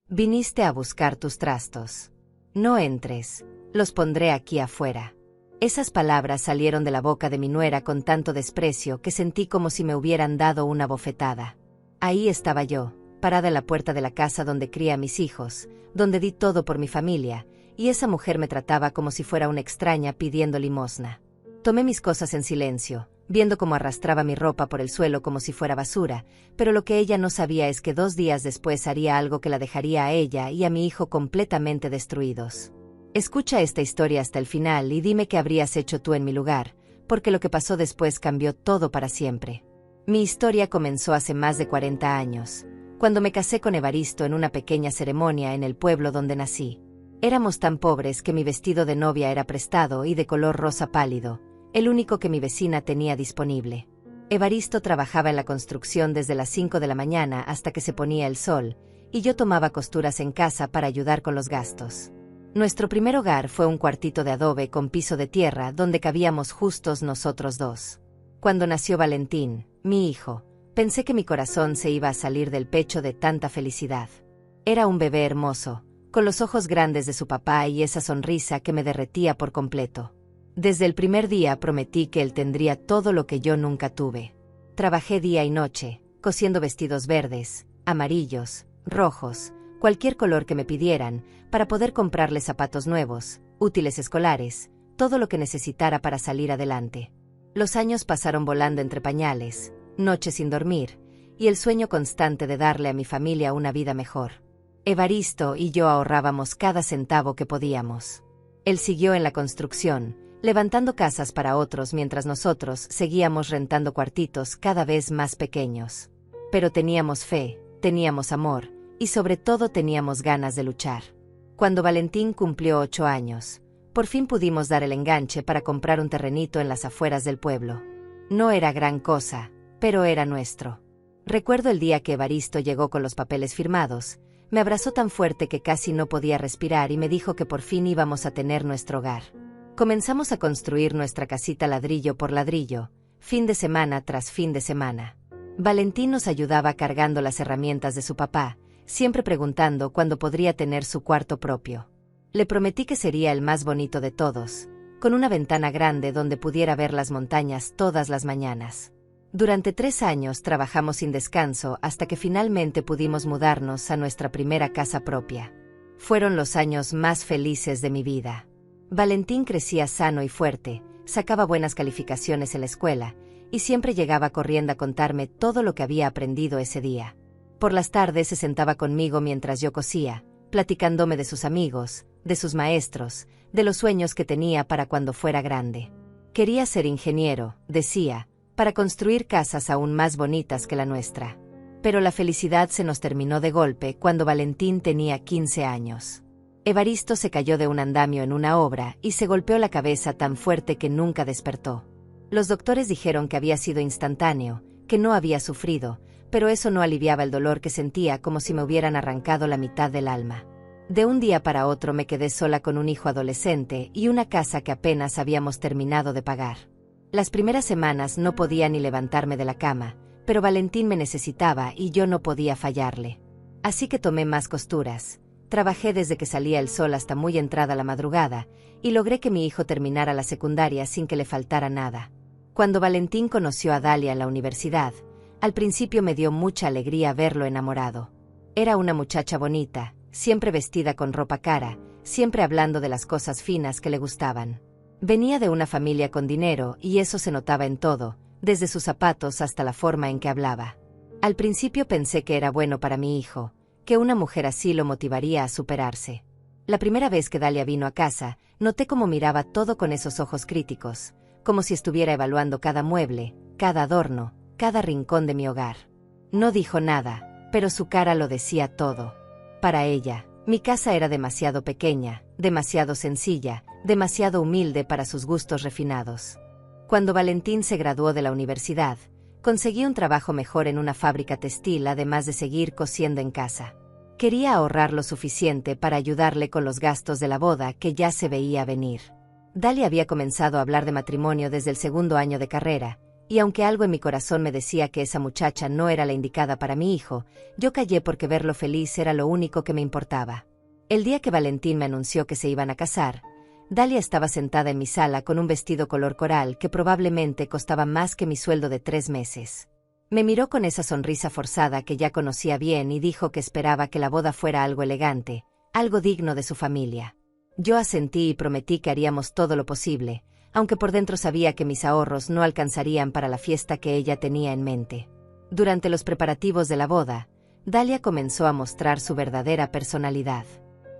Viniste a buscar tus trastos. No entres, los pondré aquí afuera. Esas palabras salieron de la boca de mi nuera con tanto desprecio que sentí como si me hubieran dado una bofetada. Ahí estaba yo, parada en la puerta de la casa donde cría a mis hijos, donde di todo por mi familia, y esa mujer me trataba como si fuera una extraña pidiendo limosna. Tomé mis cosas en silencio, viendo cómo arrastraba mi ropa por el suelo como si fuera basura, pero lo que ella no sabía es que 2 días después haría algo que la dejaría a ella y a mi hijo completamente destruidos. Escucha esta historia hasta el final y dime qué habrías hecho tú en mi lugar, porque lo que pasó después cambió todo para siempre. Mi historia comenzó hace más de 40 años, cuando me casé con Evaristo en una pequeña ceremonia en el pueblo donde nací. Éramos tan pobres que mi vestido de novia era prestado y de color rosa pálido, el único que mi vecina tenía disponible. Evaristo trabajaba en la construcción desde las 5 de la mañana hasta que se ponía el sol, y yo tomaba costuras en casa para ayudar con los gastos. Nuestro primer hogar fue un cuartito de adobe con piso de tierra donde cabíamos justos nosotros dos. Cuando nació Valentín, mi hijo, pensé que mi corazón se iba a salir del pecho de tanta felicidad. Era un bebé hermoso, con los ojos grandes de su papá y esa sonrisa que me derretía por completo. Desde el primer día prometí que él tendría todo lo que yo nunca tuve. Trabajé día y noche, cosiendo vestidos verdes, amarillos, rojos, cualquier color que me pidieran, para poder comprarle zapatos nuevos, útiles escolares, todo lo que necesitara para salir adelante. Los años pasaron volando entre pañales, noches sin dormir, y el sueño constante de darle a mi familia una vida mejor. Evaristo y yo ahorrábamos cada centavo que podíamos. Él siguió en la construcción, levantando casas para otros mientras nosotros seguíamos rentando cuartitos cada vez más pequeños. Pero teníamos fe, teníamos amor, y sobre todo teníamos ganas de luchar. Cuando Valentín cumplió 8 años, por fin pudimos dar el enganche para comprar un terrenito en las afueras del pueblo. No era gran cosa, pero era nuestro. Recuerdo el día que Evaristo llegó con los papeles firmados, me abrazó tan fuerte que casi no podía respirar y me dijo que por fin íbamos a tener nuestro hogar. Comenzamos a construir nuestra casita ladrillo por ladrillo, fin de semana tras fin de semana. Valentín nos ayudaba cargando las herramientas de su papá, siempre preguntando cuándo podría tener su cuarto propio. Le prometí que sería el más bonito de todos, con una ventana grande donde pudiera ver las montañas todas las mañanas. Durante 3 años trabajamos sin descanso hasta que finalmente pudimos mudarnos a nuestra primera casa propia. Fueron los años más felices de mi vida. Valentín crecía sano y fuerte, sacaba buenas calificaciones en la escuela, y siempre llegaba corriendo a contarme todo lo que había aprendido ese día. Por las tardes se sentaba conmigo mientras yo cosía, platicándome de sus amigos, de sus maestros, de los sueños que tenía para cuando fuera grande. Quería ser ingeniero, decía, para construir casas aún más bonitas que la nuestra. Pero la felicidad se nos terminó de golpe cuando Valentín tenía 15 años. Evaristo se cayó de un andamio en una obra y se golpeó la cabeza tan fuerte que nunca despertó. Los doctores dijeron que había sido instantáneo, que no había sufrido, pero eso no aliviaba el dolor que sentía como si me hubieran arrancado la mitad del alma. De un día para otro me quedé sola con un hijo adolescente y una casa que apenas habíamos terminado de pagar. Las primeras semanas no podía ni levantarme de la cama, pero Valentín me necesitaba y yo no podía fallarle. Así que tomé más costuras. Trabajé desde que salía el sol hasta muy entrada la madrugada, y logré que mi hijo terminara la secundaria sin que le faltara nada. Cuando Valentín conoció a Dalia en la universidad, al principio me dio mucha alegría verlo enamorado. Era una muchacha bonita, siempre vestida con ropa cara, siempre hablando de las cosas finas que le gustaban. Venía de una familia con dinero y eso se notaba en todo, desde sus zapatos hasta la forma en que hablaba. Al principio pensé que era bueno para mi hijo, que una mujer así lo motivaría a superarse. La primera vez que Dalia vino a casa, noté cómo miraba todo con esos ojos críticos, como si estuviera evaluando cada mueble, cada adorno, cada rincón de mi hogar. No dijo nada, pero su cara lo decía todo. Para ella, mi casa era demasiado pequeña, demasiado sencilla, demasiado humilde para sus gustos refinados. Cuando Valentín se graduó de la universidad, conseguí un trabajo mejor en una fábrica textil además de seguir cosiendo en casa. Quería ahorrar lo suficiente para ayudarle con los gastos de la boda que ya se veía venir. Dalia había comenzado a hablar de matrimonio desde el 2.º año de carrera, Y aunque algo en mi corazón me decía que esa muchacha no era la indicada para mi hijo, yo callé porque verlo feliz era lo único que me importaba. El día que Valentín me anunció que se iban a casar, Dalia estaba sentada en mi sala con un vestido color coral que probablemente costaba más que mi sueldo de 3 meses. Me miró con esa sonrisa forzada que ya conocía bien y dijo que esperaba que la boda fuera algo elegante, algo digno de su familia. Yo asentí y prometí que haríamos todo lo posible, aunque por dentro sabía que mis ahorros no alcanzarían para la fiesta que ella tenía en mente. Durante los preparativos de la boda, Dalia comenzó a mostrar su verdadera personalidad.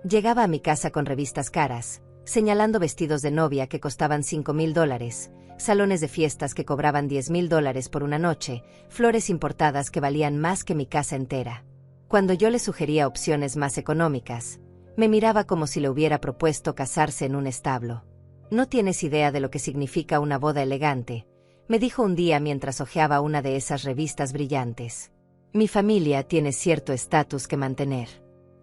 Llegaba a mi casa con revistas caras, señalando vestidos de novia que costaban $5,000, salones de fiestas que cobraban $10,000 por una noche, flores importadas que valían más que mi casa entera. Cuando yo le sugería opciones más económicas, me miraba como si le hubiera propuesto casarse en un establo. «No tienes idea de lo que significa una boda elegante», me dijo un día mientras hojeaba una de esas revistas brillantes. «Mi familia tiene cierto estatus que mantener.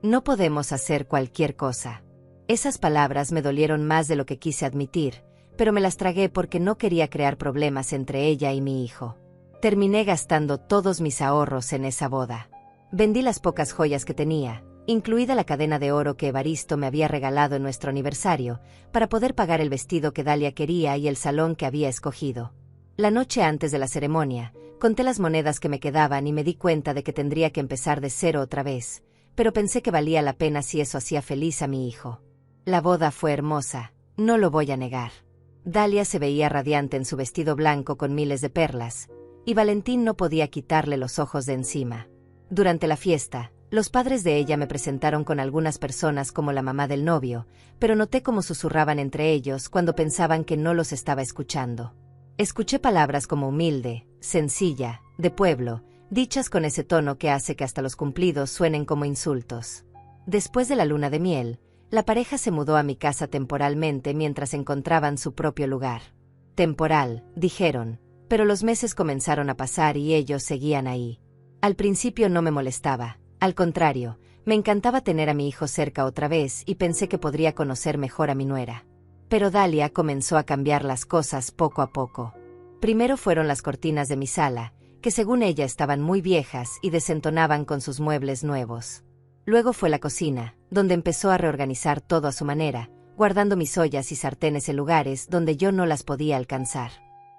No podemos hacer cualquier cosa». Esas palabras me dolieron más de lo que quise admitir, pero me las tragué porque no quería crear problemas entre ella y mi hijo. Terminé gastando todos mis ahorros en esa boda. Vendí las pocas joyas que tenía, incluida la cadena de oro que Evaristo me había regalado en nuestro aniversario, para poder pagar el vestido que Dalia quería y el salón que había escogido. La noche antes de la ceremonia, conté las monedas que me quedaban y me di cuenta de que tendría que empezar de cero otra vez, pero pensé que valía la pena si eso hacía feliz a mi hijo. La boda fue hermosa, no lo voy a negar. Dalia se veía radiante en su vestido blanco con miles de perlas, y Valentín no podía quitarle los ojos de encima. Durante la fiesta, los padres de ella me presentaron con algunas personas como la mamá del novio, pero noté cómo susurraban entre ellos cuando pensaban que no los estaba escuchando. Escuché palabras como humilde, sencilla, de pueblo, dichas con ese tono que hace que hasta los cumplidos suenen como insultos. Después de la luna de miel, la pareja se mudó a mi casa temporalmente mientras encontraban su propio lugar. Temporal, dijeron, pero los meses comenzaron a pasar y ellos seguían ahí. Al principio no me molestaba, al contrario, me encantaba tener a mi hijo cerca otra vez y pensé que podría conocer mejor a mi nuera. Pero Dalia comenzó a cambiar las cosas poco a poco. Primero fueron las cortinas de mi sala, que según ella estaban muy viejas y desentonaban con sus muebles nuevos. Luego fue la cocina, donde empezó a reorganizar todo a su manera, guardando mis ollas y sartenes en lugares donde yo no las podía alcanzar.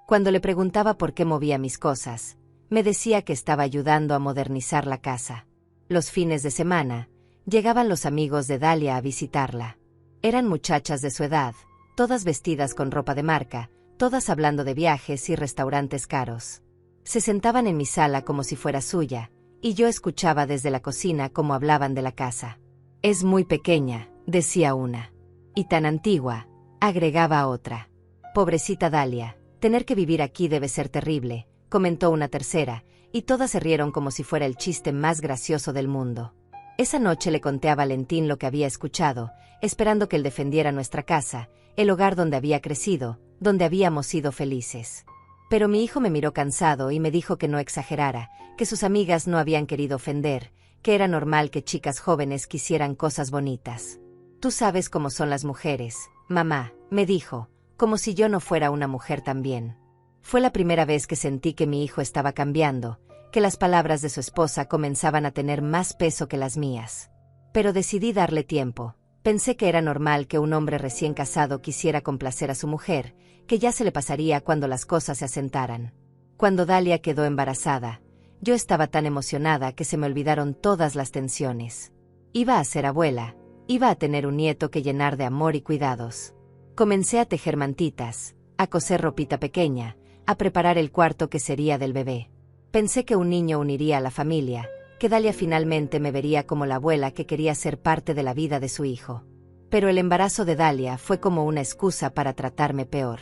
Cuando le preguntaba por qué movía mis cosas, me decía que estaba ayudando a modernizar la casa. Los fines de semana, llegaban los amigos de Dalia a visitarla. Eran muchachas de su edad, todas vestidas con ropa de marca, todas hablando de viajes y restaurantes caros. Se sentaban en mi sala como si fuera suya, y yo escuchaba desde la cocina cómo hablaban de la casa. «Es muy pequeña», decía una. «Y tan antigua», agregaba otra. «Pobrecita Dalia, tener que vivir aquí debe ser terrible», comentó una tercera, y todas se rieron como si fuera el chiste más gracioso del mundo. Esa noche le conté a Valentín lo que había escuchado, esperando que él defendiera nuestra casa, el hogar donde había crecido, donde habíamos sido felices. Pero mi hijo me miró cansado y me dijo que no exagerara, que sus amigas no habían querido ofender, que era normal que chicas jóvenes quisieran cosas bonitas. «Tú sabes cómo son las mujeres, mamá», me dijo, como si yo no fuera una mujer también. Fue la primera vez que sentí que mi hijo estaba cambiando, que las palabras de su esposa comenzaban a tener más peso que las mías. Pero decidí darle tiempo. Pensé que era normal que un hombre recién casado quisiera complacer a su mujer, que ya se le pasaría cuando las cosas se asentaran. Cuando Dalia quedó embarazada, yo estaba tan emocionada que se me olvidaron todas las tensiones. Iba a ser abuela, iba a tener un nieto que llenar de amor y cuidados. Comencé a tejer mantitas, a coser ropita pequeña, a preparar el cuarto que sería del bebé. Pensé que un niño uniría a la familia, que Dalia finalmente me vería como la abuela que quería ser parte de la vida de su hijo. Pero el embarazo de Dalia fue como una excusa para tratarme peor.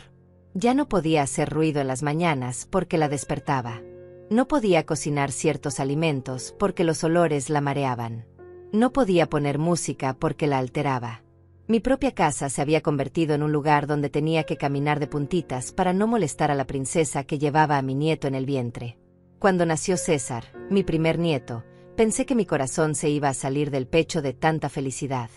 Ya no podía hacer ruido en las mañanas porque la despertaba. No podía cocinar ciertos alimentos porque los olores la mareaban. No podía poner música porque la alteraba. Mi propia casa se había convertido en un lugar donde tenía que caminar de puntitas para no molestar a la princesa que llevaba a mi nieto en el vientre. Cuando nació César, mi primer nieto, pensé que mi corazón se iba a salir del pecho de tanta felicidad.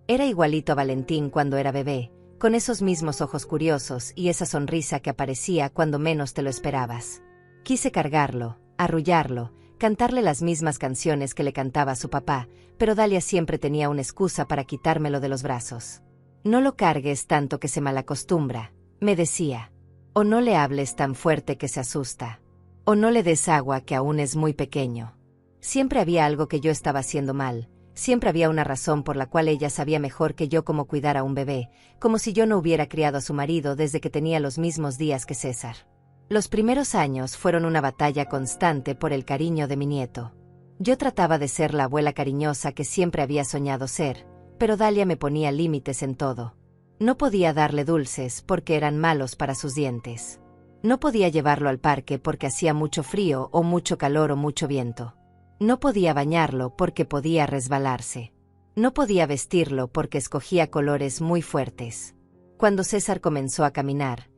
Era igualito a Valentín cuando era bebé, con esos mismos ojos curiosos y esa sonrisa que aparecía cuando menos te lo esperabas. Quise cargarlo, arrullarlo, cantarle las mismas canciones que le cantaba a su papá, pero Dalia siempre tenía una excusa para quitármelo de los brazos. No lo cargues tanto que se malacostumbra, me decía. O no le hables tan fuerte que se asusta. O no le des agua que aún es muy pequeño. Siempre había algo que yo estaba haciendo mal, siempre había una razón por la cual ella sabía mejor que yo cómo cuidar a un bebé, como si yo no hubiera criado a su marido desde que tenía los mismos días que César. Los primeros años fueron una batalla constante por el cariño de mi nieto. Yo trataba de ser la abuela cariñosa que siempre había soñado ser, pero Dalia me ponía límites en todo. No podía darle dulces porque eran malos para sus dientes. No podía llevarlo al parque porque hacía mucho frío o mucho calor o mucho viento. No podía bañarlo porque podía resbalarse. No podía vestirlo porque escogía colores muy fuertes. Cuando César comenzó a caminar,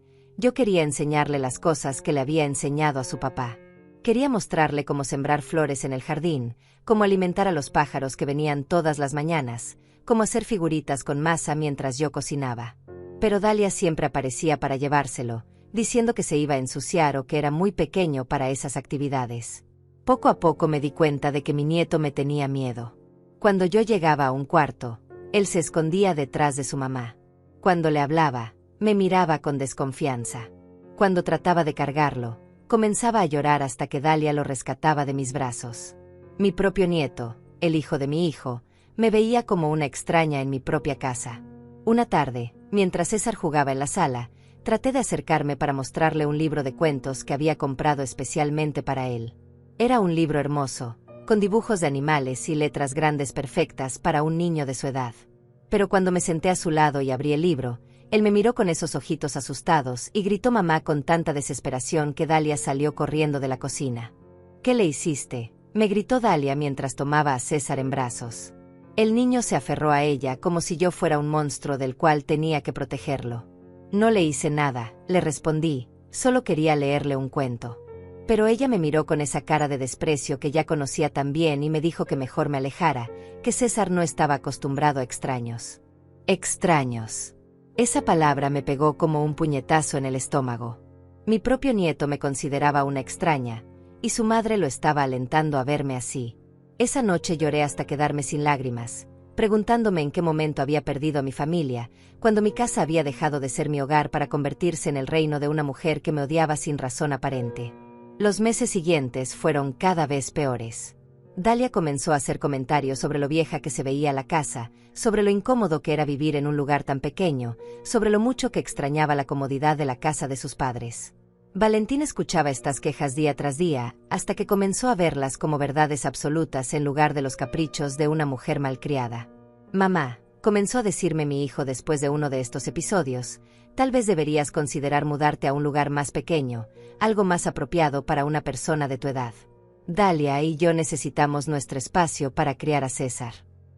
yo quería enseñarle las cosas que le había enseñado a su papá. Quería mostrarle cómo sembrar flores en el jardín, cómo alimentar a los pájaros que venían todas las mañanas, cómo hacer figuritas con masa mientras yo cocinaba. Pero Dalia siempre aparecía para llevárselo, diciendo que se iba a ensuciar o que era muy pequeño para esas actividades. Poco a poco me di cuenta de que mi nieto me tenía miedo. Cuando yo llegaba a un cuarto, él se escondía detrás de su mamá. Cuando le hablaba, me miraba con desconfianza. Cuando trataba de cargarlo, comenzaba a llorar hasta que Dalia lo rescataba de mis brazos. Mi propio nieto, el hijo de mi hijo, me veía como una extraña en mi propia casa. Una tarde, mientras César jugaba en la sala, traté de acercarme para mostrarle un libro de cuentos que había comprado especialmente para él. Era un libro hermoso, con dibujos de animales y letras grandes perfectas para un niño de su edad. Pero cuando me senté a su lado y abrí el libro, él me miró con esos ojitos asustados y gritó mamá con tanta desesperación que Dalia salió corriendo de la cocina. ¿Qué le hiciste?, me gritó Dalia mientras tomaba a César en brazos. El niño se aferró a ella como si yo fuera un monstruo del cual tenía que protegerlo. No le hice nada, le respondí, solo quería leerle un cuento. Pero ella me miró con esa cara de desprecio que ya conocía tan bien y me dijo que mejor me alejara, que César no estaba acostumbrado a extraños. Extraños. Esa palabra me pegó como un puñetazo en el estómago. Mi propio nieto me consideraba una extraña, y su madre lo estaba alentando a verme así. Esa noche lloré hasta quedarme sin lágrimas, preguntándome en qué momento había perdido a mi familia, cuando mi casa había dejado de ser mi hogar para convertirse en el reino de una mujer que me odiaba sin razón aparente. Los meses siguientes fueron cada vez peores. Dalia comenzó a hacer comentarios sobre lo vieja que se veía la casa, sobre lo incómodo que era vivir en un lugar tan pequeño, sobre lo mucho que extrañaba la comodidad de la casa de sus padres. Valentín escuchaba estas quejas día tras día, hasta que comenzó a verlas como verdades absolutas en lugar de los caprichos de una mujer malcriada. Mamá, comenzó a decirme mi hijo después de uno de estos episodios, tal vez deberías considerar mudarte a un lugar más pequeño, algo más apropiado para una persona de tu edad. Dalia y yo necesitamos nuestro espacio para criar a César.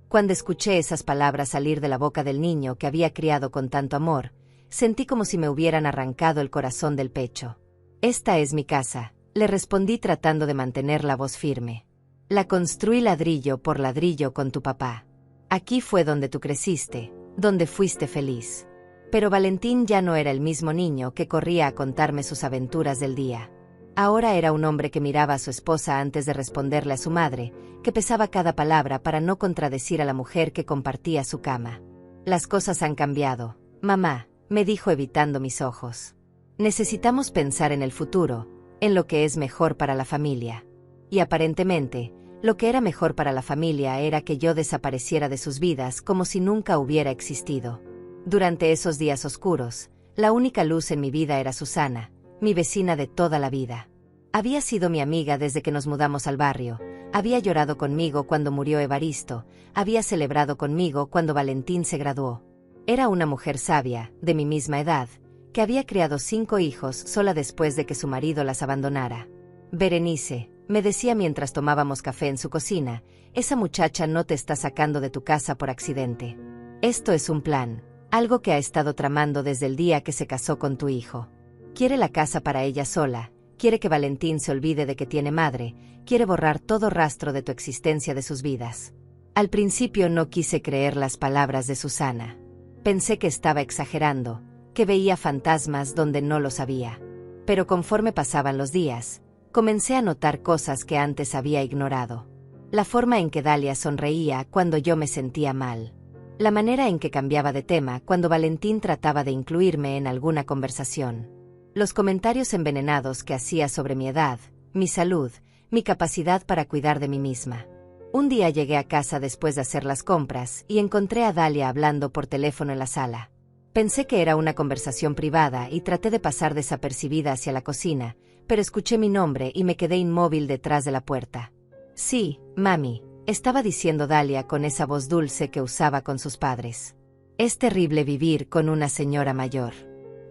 Cuando escuché esas palabras salir de la boca del niño que había criado con tanto amor, sentí como si me hubieran arrancado el corazón del pecho. Esta es mi casa, le respondí tratando de mantener la voz firme. La construí ladrillo por ladrillo con tu papá. Aquí fue donde tú creciste, donde fuiste feliz. Pero Valentín ya no era el mismo niño que corría a contarme sus aventuras del día. Ahora era un hombre que miraba a su esposa antes de responderle a su madre, que pesaba cada palabra para no contradecir a la mujer que compartía su cama. Las cosas han cambiado, mamá, me dijo evitando mis ojos. Necesitamos pensar en el futuro, en lo que es mejor para la familia. Y aparentemente, lo que era mejor para la familia era que yo desapareciera de sus vidas como si nunca hubiera existido. Durante esos días oscuros, la única luz en mi vida era Susana, mi vecina de toda la vida. Había sido mi amiga desde que nos mudamos al barrio, había llorado conmigo cuando murió Evaristo, había celebrado conmigo cuando Valentín se graduó. Era una mujer sabia, de mi misma edad, que había criado 5 hijos sola después de que su marido las abandonara. Berenice, me decía mientras tomábamos café en su cocina, esa muchacha no te está sacando de tu casa por accidente. Esto es un plan, algo que ha estado tramando desde el día que se casó con tu hijo. Quiere la casa para ella sola, quiere que Valentín se olvide de que tiene madre, quiere borrar todo rastro de tu existencia de sus vidas. Al principio no quise creer las palabras de Susana. Pensé que estaba exagerando, que veía fantasmas donde no los había. Pero conforme pasaban los días, Comencé a notar cosas que antes había ignorado. La forma en que Dalia sonreía cuando yo me sentía mal. La manera en que cambiaba de tema cuando Valentín trataba de incluirme en alguna conversación. Los comentarios envenenados que hacía sobre mi edad, mi salud, mi capacidad para cuidar de mí misma. Un día llegué a casa después de hacer las compras y encontré a Dalia hablando por teléfono en la sala. Pensé que era una conversación privada y traté de pasar desapercibida hacia la cocina, pero escuché mi nombre y me quedé inmóvil detrás de la puerta. Sí, mami, estaba diciendo Dalia con esa voz dulce que usaba con sus padres. Es terrible vivir con una señora mayor.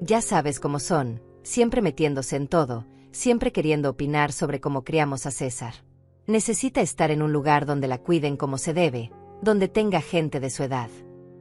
Ya sabes cómo son, siempre metiéndose en todo, siempre queriendo opinar sobre cómo criamos a César. Necesita estar en un lugar donde la cuiden como se debe, donde tenga gente de su edad.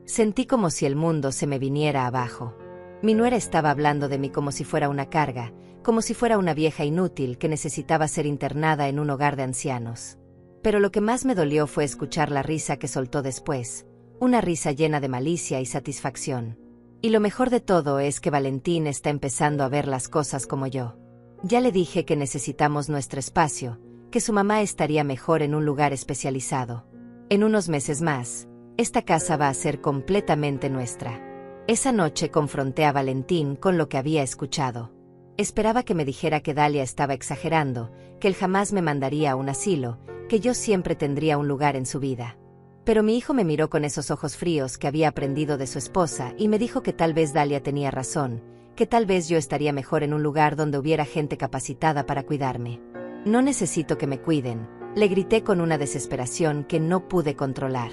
Sentí como si el mundo se me viniera abajo. Mi nuera estaba hablando de mí como si fuera una carga, como si fuera una vieja inútil que necesitaba ser internada en un hogar de ancianos. Pero lo que más me dolió fue escuchar la risa que soltó después, una risa llena de malicia y satisfacción. Y lo mejor de todo es que Valentín está empezando a ver las cosas como yo. Ya le dije que necesitamos nuestro espacio, que su mamá estaría mejor en un lugar especializado. En unos meses más, esta casa va a ser completamente nuestra. Esa noche confronté a Valentín con lo que había escuchado. Esperaba que me dijera que Dalia estaba exagerando, que él jamás me mandaría a un asilo, que yo siempre tendría un lugar en su vida. Pero mi hijo me miró con esos ojos fríos que había aprendido de su esposa y me dijo que tal vez Dalia tenía razón, que tal vez yo estaría mejor en un lugar donde hubiera gente capacitada para cuidarme. No necesito que me cuiden, le grité con una desesperación que no pude controlar.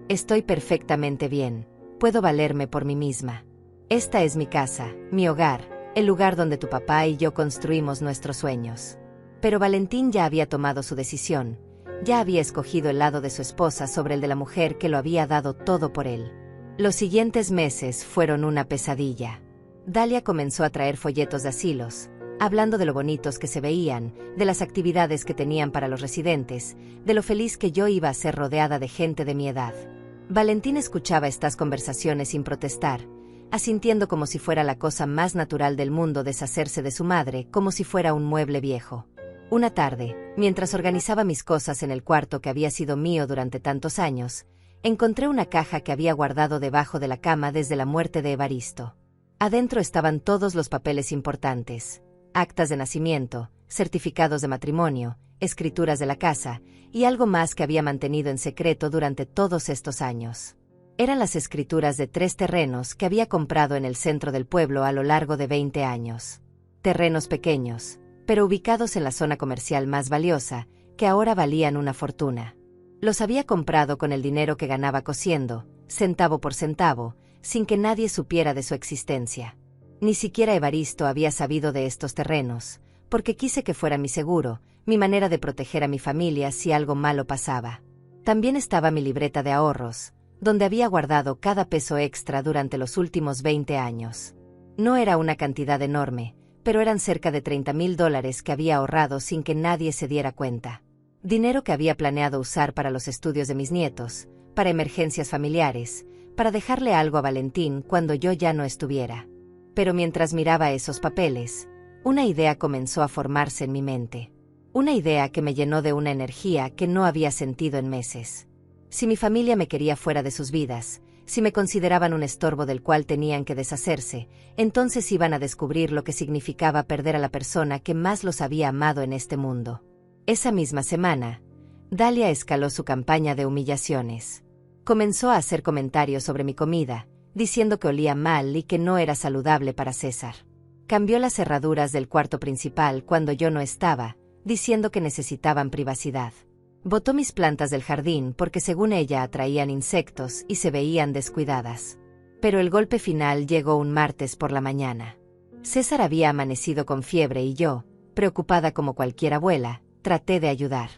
Estoy perfectamente bien, puedo valerme por mí misma. Esta es mi casa, mi hogar, el lugar donde tu papá y yo construimos nuestros sueños. Pero Valentín ya había tomado su decisión, ya había escogido el lado de su esposa sobre el de la mujer que lo había dado todo por él. Los siguientes meses fueron una pesadilla. Dalia comenzó a traer folletos de asilos, hablando de lo bonitos que se veían, de las actividades que tenían para los residentes, de lo feliz que yo iba a ser rodeada de gente de mi edad. Valentín escuchaba estas conversaciones sin protestar, asintiendo como si fuera la cosa más natural del mundo deshacerse de su madre, como si fuera un mueble viejo. Una tarde, mientras organizaba mis cosas en el cuarto que había sido mío durante tantos años, encontré una caja que había guardado debajo de la cama desde la muerte de Evaristo. Adentro estaban todos los papeles importantes, actas de nacimiento, certificados de matrimonio, escrituras de la casa, y algo más que había mantenido en secreto durante todos estos años. Eran las escrituras de 3 terrenos que había comprado en el centro del pueblo a lo largo de 20 años. Terrenos pequeños, pero ubicados en la zona comercial más valiosa, que ahora valían una fortuna. Los había comprado con el dinero que ganaba cosiendo, centavo por centavo, sin que nadie supiera de su existencia. Ni siquiera Evaristo había sabido de estos terrenos, porque quise que fuera mi seguro, mi manera de proteger a mi familia si algo malo pasaba. También estaba mi libreta de ahorros, donde había guardado cada peso extra durante los últimos 20 años. No era una cantidad enorme, pero eran cerca de $30,000 que había ahorrado sin que nadie se diera cuenta. Dinero que había planeado usar para los estudios de mis nietos, para emergencias familiares, para dejarle algo a Valentín cuando yo ya no estuviera. Pero mientras miraba esos papeles, una idea comenzó a formarse en mi mente. Una idea que me llenó de una energía que no había sentido en meses. Si mi familia me quería fuera de sus vidas, si me consideraban un estorbo del cual tenían que deshacerse, entonces iban a descubrir lo que significaba perder a la persona que más los había amado en este mundo. Esa misma semana, Dalia escaló su campaña de humillaciones. Comenzó a hacer comentarios sobre mi comida, diciendo que olía mal y que no era saludable para César. Cambió las cerraduras del cuarto principal cuando yo no estaba, diciendo que necesitaban privacidad. Botó mis plantas del jardín porque según ella atraían insectos y se veían descuidadas. Pero el golpe final llegó un martes por la mañana. César había amanecido con fiebre y yo, preocupada como cualquier abuela, traté de ayudar.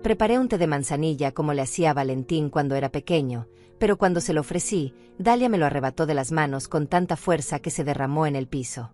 Preparé un té de manzanilla como le hacía a Valentín cuando era pequeño, pero cuando se lo ofrecí, Dalia me lo arrebató de las manos con tanta fuerza que se derramó en el piso.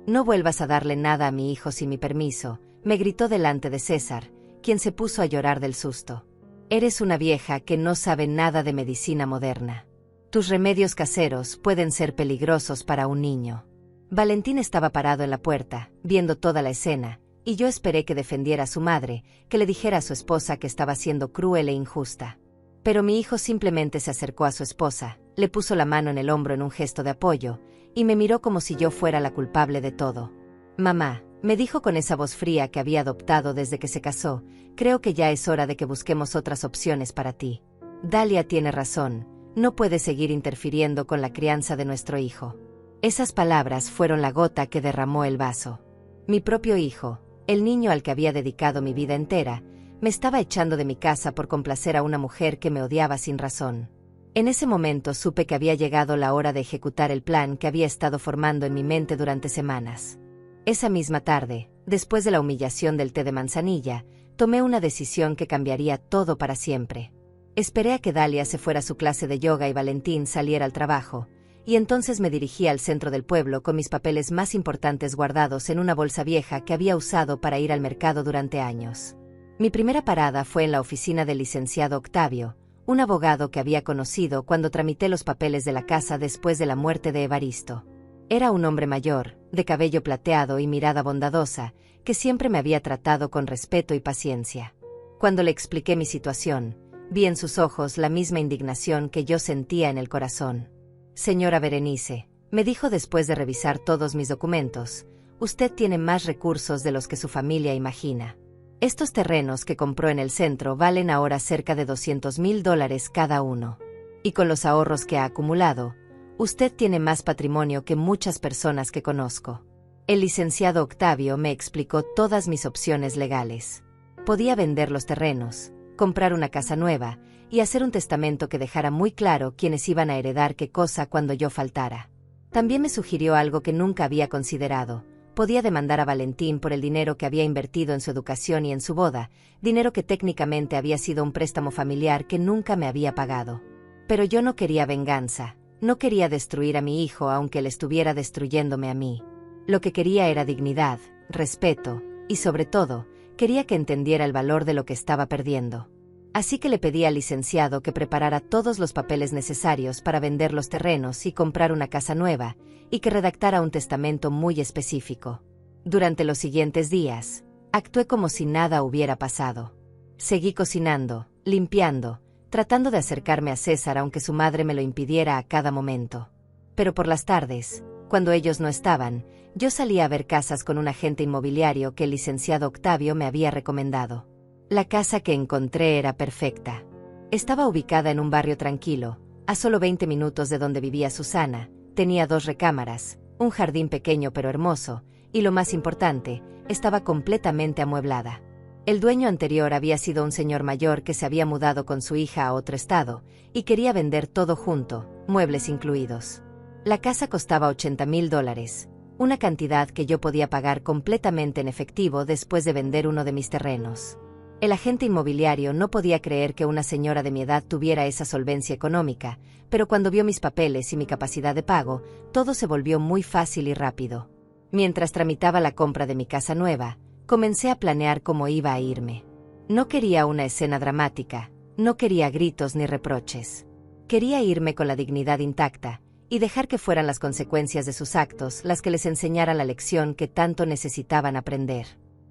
«No vuelvas a darle nada a mi hijo sin mi permiso», me gritó delante de César, quien se puso a llorar del susto. «Eres una vieja que no sabe nada de medicina moderna. Tus remedios caseros pueden ser peligrosos para un niño». Valentín estaba parado en la puerta, viendo toda la escena, y yo esperé que defendiera a su madre, que le dijera a su esposa que estaba siendo cruel e injusta. Pero mi hijo simplemente se acercó a su esposa, le puso la mano en el hombro en un gesto de apoyo, y me miró como si yo fuera la culpable de todo. «Mamá», me dijo con esa voz fría que había adoptado desde que se casó, «creo que ya es hora de que busquemos otras opciones para ti. Dalia tiene razón, no puedes seguir interfiriendo con la crianza de nuestro hijo». Esas palabras fueron la gota que derramó el vaso. Mi propio hijo, el niño al que había dedicado mi vida entera, me estaba echando de mi casa por complacer a una mujer que me odiaba sin razón. En ese momento supe que había llegado la hora de ejecutar el plan que había estado formando en mi mente durante semanas. Esa misma tarde, después de la humillación del té de manzanilla, tomé una decisión que cambiaría todo para siempre. Esperé a que Dalia se fuera a su clase de yoga y Valentín saliera al trabajo, y entonces me dirigí al centro del pueblo con mis papeles más importantes guardados en una bolsa vieja que había usado para ir al mercado durante años. Mi primera parada fue en la oficina del licenciado Octavio, un abogado que había conocido cuando tramité los papeles de la casa después de la muerte de Evaristo. Era un hombre mayor, de cabello plateado y mirada bondadosa, que siempre me había tratado con respeto y paciencia. Cuando le expliqué mi situación, vi en sus ojos la misma indignación que yo sentía en el corazón. «Señora Berenice», me dijo después de revisar todos mis documentos, «usted tiene más recursos de los que su familia imagina. Estos terrenos que compró en el centro valen ahora cerca de $200,000 cada uno. Y con los ahorros que ha acumulado, usted tiene más patrimonio que muchas personas que conozco». El licenciado Octavio me explicó todas mis opciones legales. Podía vender los terrenos, comprar una casa nueva y hacer un testamento que dejara muy claro quiénes iban a heredar qué cosa cuando yo faltara. También me sugirió algo que nunca había considerado. Podía demandar a Valentín por el dinero que había invertido en su educación y en su boda, dinero que técnicamente había sido un préstamo familiar que nunca me había pagado. Pero yo no quería venganza, no quería destruir a mi hijo aunque él estuviera destruyéndome a mí. Lo que quería era dignidad, respeto, y sobre todo, quería que entendiera el valor de lo que estaba perdiendo. Así que le pedí al licenciado que preparara todos los papeles necesarios para vender los terrenos y comprar una casa nueva, y que redactara un testamento muy específico. Durante los siguientes días, actué como si nada hubiera pasado. Seguí cocinando, limpiando, tratando de acercarme a César aunque su madre me lo impidiera a cada momento. Pero por las tardes, cuando ellos no estaban, yo salía a ver casas con un agente inmobiliario que el licenciado Octavio me había recomendado. La casa que encontré era perfecta. Estaba ubicada en un barrio tranquilo, a solo 20 minutos de donde vivía Susana, tenía 2 recámaras, un jardín pequeño pero hermoso, y lo más importante, estaba completamente amueblada. El dueño anterior había sido un señor mayor que se había mudado con su hija a otro estado, y quería vender todo junto, muebles incluidos. La casa costaba $80,000, una cantidad que yo podía pagar completamente en efectivo después de vender uno de mis terrenos. El agente inmobiliario no podía creer que una señora de mi edad tuviera esa solvencia económica, pero cuando vio mis papeles y mi capacidad de pago, todo se volvió muy fácil y rápido. Mientras tramitaba la compra de mi casa nueva, comencé a planear cómo iba a irme. No quería una escena dramática, no quería gritos ni reproches. Quería irme con la dignidad intacta, y dejar que fueran las consecuencias de sus actos las que les enseñaran la lección que tanto necesitaban aprender.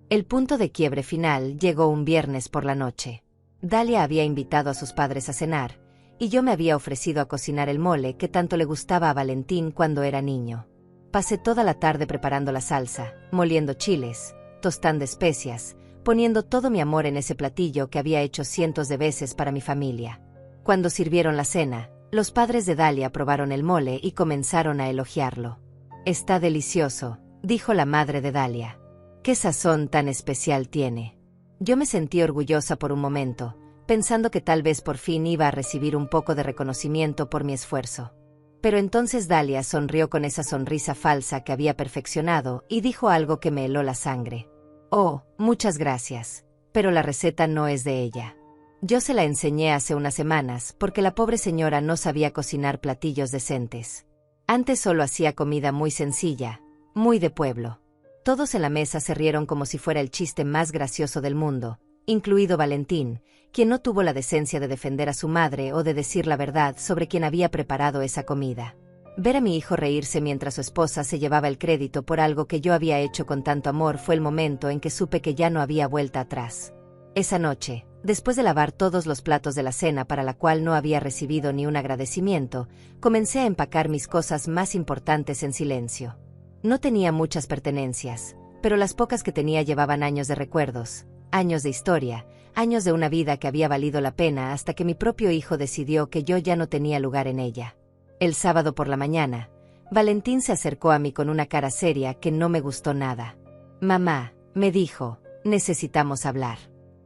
El punto de quiebre final llegó un viernes por la noche. Dalia había invitado a sus padres a cenar, y yo me había ofrecido a cocinar el mole que tanto le gustaba a Valentín cuando era niño. Pasé toda la tarde preparando la salsa, moliendo chiles, tostando especias, poniendo todo mi amor en ese platillo que había hecho cientos de veces para mi familia. Cuando sirvieron la cena, los padres de Dalia probaron el mole y comenzaron a elogiarlo. «Está delicioso», dijo la madre de Dalia. «¿Qué sazón tan especial tiene?». Yo me sentí orgullosa por un momento, pensando que tal vez por fin iba a recibir un poco de reconocimiento por mi esfuerzo. Pero entonces Dalia sonrió con esa sonrisa falsa que había perfeccionado y dijo algo que me heló la sangre. «Oh, muchas gracias, pero la receta no es de ella. Yo se la enseñé hace unas semanas porque la pobre señora no sabía cocinar platillos decentes. Antes solo hacía comida muy sencilla, muy de pueblo». Todos en la mesa se rieron como si fuera el chiste más gracioso del mundo, incluido Valentín, quien no tuvo la decencia de defender a su madre o de decir la verdad sobre quién había preparado esa comida. Ver a mi hijo reírse mientras su esposa se llevaba el crédito por algo que yo había hecho con tanto amor fue el momento en que supe que ya no había vuelta atrás. Esa noche, después de lavar todos los platos de la cena para la cual no había recibido ni un agradecimiento, comencé a empacar mis cosas más importantes en silencio. No tenía muchas pertenencias, pero las pocas que tenía llevaban años de recuerdos, años de historia, años de una vida que había valido la pena hasta que mi propio hijo decidió que yo ya no tenía lugar en ella. El sábado por la mañana, Valentín se acercó a mí con una cara seria que no me gustó nada. «Mamá», me dijo, «necesitamos hablar.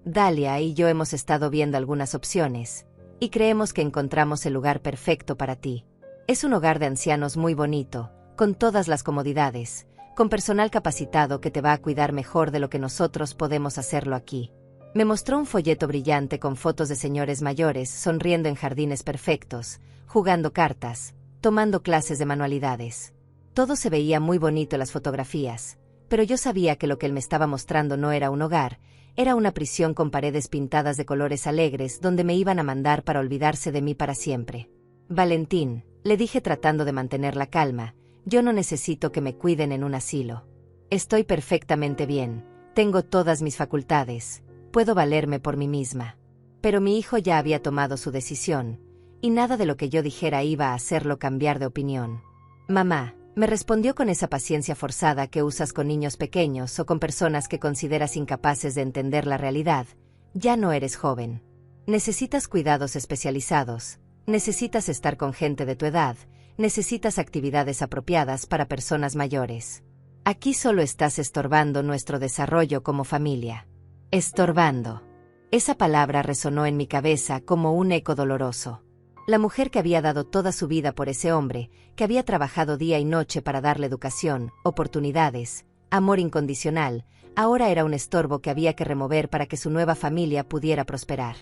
Dalia y yo hemos estado viendo algunas opciones, y creemos que encontramos el lugar perfecto para ti. Es un hogar de ancianos muy bonito, con todas las comodidades, con personal capacitado que te va a cuidar mejor de lo que nosotros podemos hacerlo aquí». Me mostró un folleto brillante con fotos de señores mayores sonriendo en jardines perfectos, jugando cartas, tomando clases de manualidades. Todo se veía muy bonito en las fotografías, pero yo sabía que lo que él me estaba mostrando no era un hogar, era una prisión con paredes pintadas de colores alegres donde me iban a mandar para olvidarse de mí para siempre. «Valentín», le dije tratando de mantener la calma, «yo no necesito que me cuiden en un asilo. Estoy perfectamente bien, tengo todas mis facultades, puedo valerme por mí misma». Pero mi hijo ya había tomado su decisión, y nada de lo que yo dijera iba a hacerlo cambiar de opinión. «Mamá», me respondió con esa paciencia forzada que usas con niños pequeños o con personas que consideras incapaces de entender la realidad, «ya no eres joven. Necesitas cuidados especializados, necesitas estar con gente de tu edad, necesitas actividades apropiadas para personas mayores. Aquí solo estás estorbando nuestro desarrollo como familia». Estorbando. Esa palabra resonó en mi cabeza como un eco doloroso. La mujer que había dado toda su vida por ese hombre, que había trabajado día y noche para darle educación, oportunidades, amor incondicional, ahora era un estorbo que había que remover para que su nueva familia pudiera prosperar.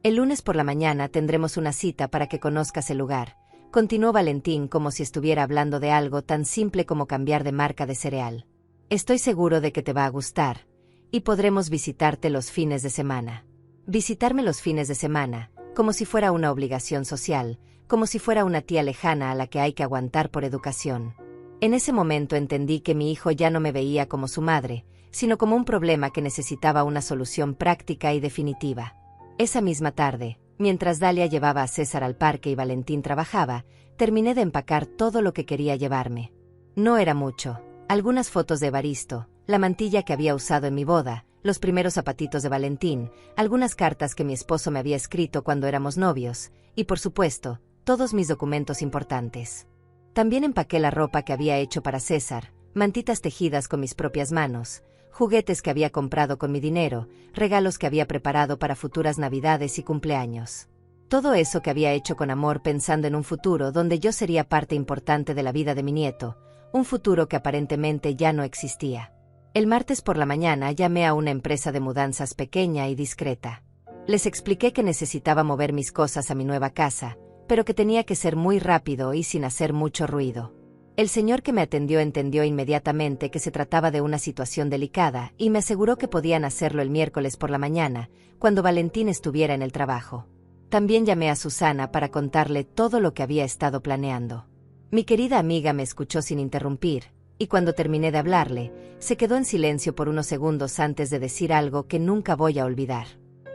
«El lunes por la mañana tendremos una cita para que conozcas el lugar», continuó Valentín como si estuviera hablando de algo tan simple como cambiar de marca de cereal. «Estoy seguro de que te va a gustar, y podremos visitarte los fines de semana». Visitarme los fines de semana, como si fuera una obligación social, como si fuera una tía lejana a la que hay que aguantar por educación. En ese momento entendí que mi hijo ya no me veía como su madre, sino como un problema que necesitaba una solución práctica y definitiva. Esa misma tarde, mientras Dalia llevaba a César al parque y Valentín trabajaba, terminé de empacar todo lo que quería llevarme. No era mucho: algunas fotos de Evaristo, la mantilla que había usado en mi boda, los primeros zapatitos de Valentín, algunas cartas que mi esposo me había escrito cuando éramos novios, y por supuesto, todos mis documentos importantes. También empaqué la ropa que había hecho para César, mantitas tejidas con mis propias manos, juguetes que había comprado con mi dinero, regalos que había preparado para futuras navidades y cumpleaños. Todo eso que había hecho con amor pensando en un futuro donde yo sería parte importante de la vida de mi nieto, un futuro que aparentemente ya no existía. El martes por la mañana llamé a una empresa de mudanzas pequeña y discreta. Les expliqué que necesitaba mover mis cosas a mi nueva casa, pero que tenía que ser muy rápido y sin hacer mucho ruido. El señor que me atendió entendió inmediatamente que se trataba de una situación delicada y me aseguró que podían hacerlo el miércoles por la mañana, cuando Valentín estuviera en el trabajo. También llamé a Susana para contarle todo lo que había estado planeando. Mi querida amiga me escuchó sin interrumpir, y cuando terminé de hablarle, se quedó en silencio por unos segundos antes de decir algo que nunca voy a olvidar.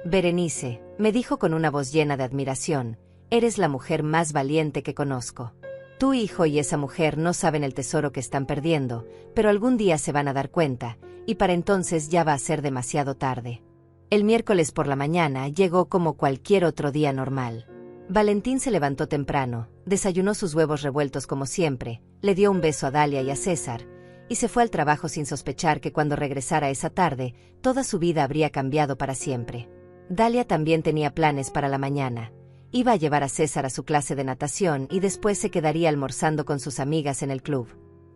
«Berenice», me dijo con una voz llena de admiración, «eres la mujer más valiente que conozco. Tu hijo y esa mujer no saben el tesoro que están perdiendo, pero algún día se van a dar cuenta, y para entonces ya va a ser demasiado tarde». El miércoles por la mañana llegó como cualquier otro día normal. Valentín se levantó temprano, desayunó sus huevos revueltos como siempre, le dio un beso a Dalia y a César, y se fue al trabajo sin sospechar que cuando regresara esa tarde, toda su vida habría cambiado para siempre. Dalia también tenía planes para la mañana. Iba a llevar a César a su clase de natación y después se quedaría almorzando con sus amigas en el club.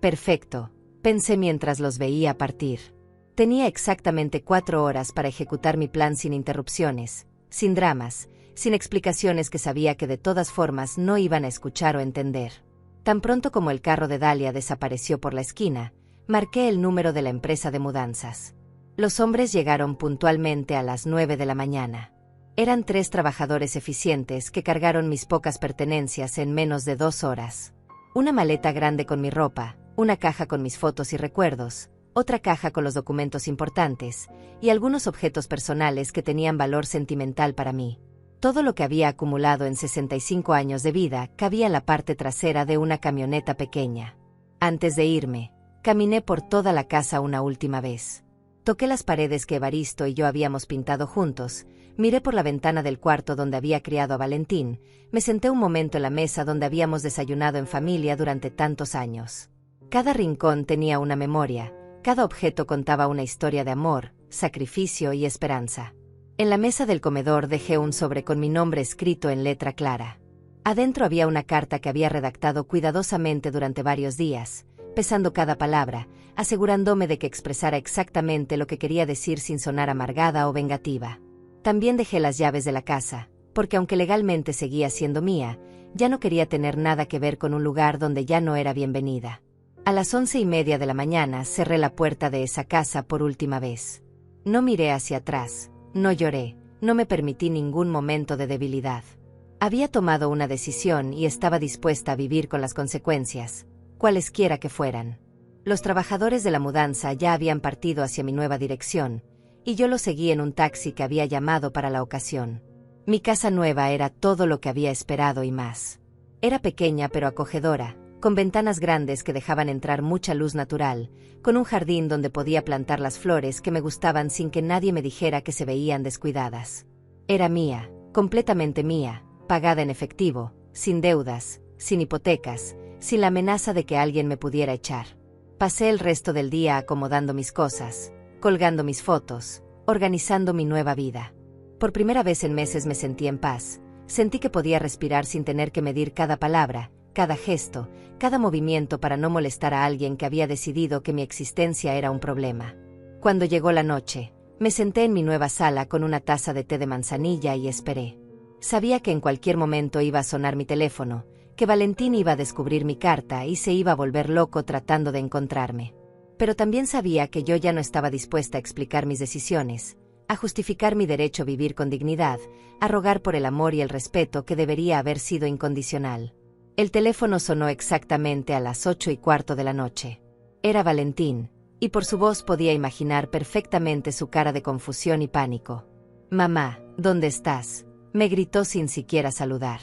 Perfecto, pensé mientras los veía partir. Tenía exactamente 4 horas para ejecutar mi plan sin interrupciones, sin dramas, sin explicaciones que sabía que de todas formas no iban a escuchar o entender. Tan pronto como el carro de Dalia desapareció por la esquina, marqué el número de la empresa de mudanzas. Los hombres llegaron puntualmente a las 9 de la mañana. Eran 3 trabajadores eficientes que cargaron mis pocas pertenencias en menos de 2 horas. Una maleta grande con mi ropa, una caja con mis fotos y recuerdos, otra caja con los documentos importantes, y algunos objetos personales que tenían valor sentimental para mí. Todo lo que había acumulado en 65 años de vida cabía en la parte trasera de una camioneta pequeña. Antes de irme, caminé por toda la casa una última vez. Toqué las paredes que Evaristo y yo habíamos pintado juntos, miré por la ventana del cuarto donde había criado a Valentín, me senté un momento en la mesa donde habíamos desayunado en familia durante tantos años. Cada rincón tenía una memoria, cada objeto contaba una historia de amor, sacrificio y esperanza. En la mesa del comedor dejé un sobre con mi nombre escrito en letra clara. Adentro había una carta que había redactado cuidadosamente durante varios días, pesando cada palabra, asegurándome de que expresara exactamente lo que quería decir sin sonar amargada o vengativa. También dejé las llaves de la casa, porque aunque legalmente seguía siendo mía, ya no quería tener nada que ver con un lugar donde ya no era bienvenida. A las 11:30 de la mañana cerré la puerta de esa casa por última vez. No miré hacia atrás, no lloré, no me permití ningún momento de debilidad. Había tomado una decisión y estaba dispuesta a vivir con las consecuencias, cualesquiera que fueran. Los trabajadores de la mudanza ya habían partido hacia mi nueva dirección, y yo los seguí en un taxi que había llamado para la ocasión. Mi casa nueva era todo lo que había esperado y más. Era pequeña pero acogedora, con ventanas grandes que dejaban entrar mucha luz natural, con un jardín donde podía plantar las flores que me gustaban sin que nadie me dijera que se veían descuidadas. Era mía, completamente mía, pagada en efectivo, sin deudas, sin hipotecas, sin la amenaza de que alguien me pudiera echar. Pasé el resto del día acomodando mis cosas, colgando mis fotos, organizando mi nueva vida. Por primera vez en meses me sentí en paz, sentí que podía respirar sin tener que medir cada palabra, cada gesto, cada movimiento para no molestar a alguien que había decidido que mi existencia era un problema. Cuando llegó la noche, me senté en mi nueva sala con una taza de té de manzanilla y esperé. Sabía que en cualquier momento iba a sonar mi teléfono, que Valentín iba a descubrir mi carta y se iba a volver loco tratando de encontrarme. Pero también sabía que yo ya no estaba dispuesta a explicar mis decisiones, a justificar mi derecho a vivir con dignidad, a rogar por el amor y el respeto que debería haber sido incondicional. El teléfono sonó exactamente a las 8:15 de la noche. Era Valentín, y por su voz podía imaginar perfectamente su cara de confusión y pánico. «Mamá, ¿dónde estás?», me gritó sin siquiera saludar.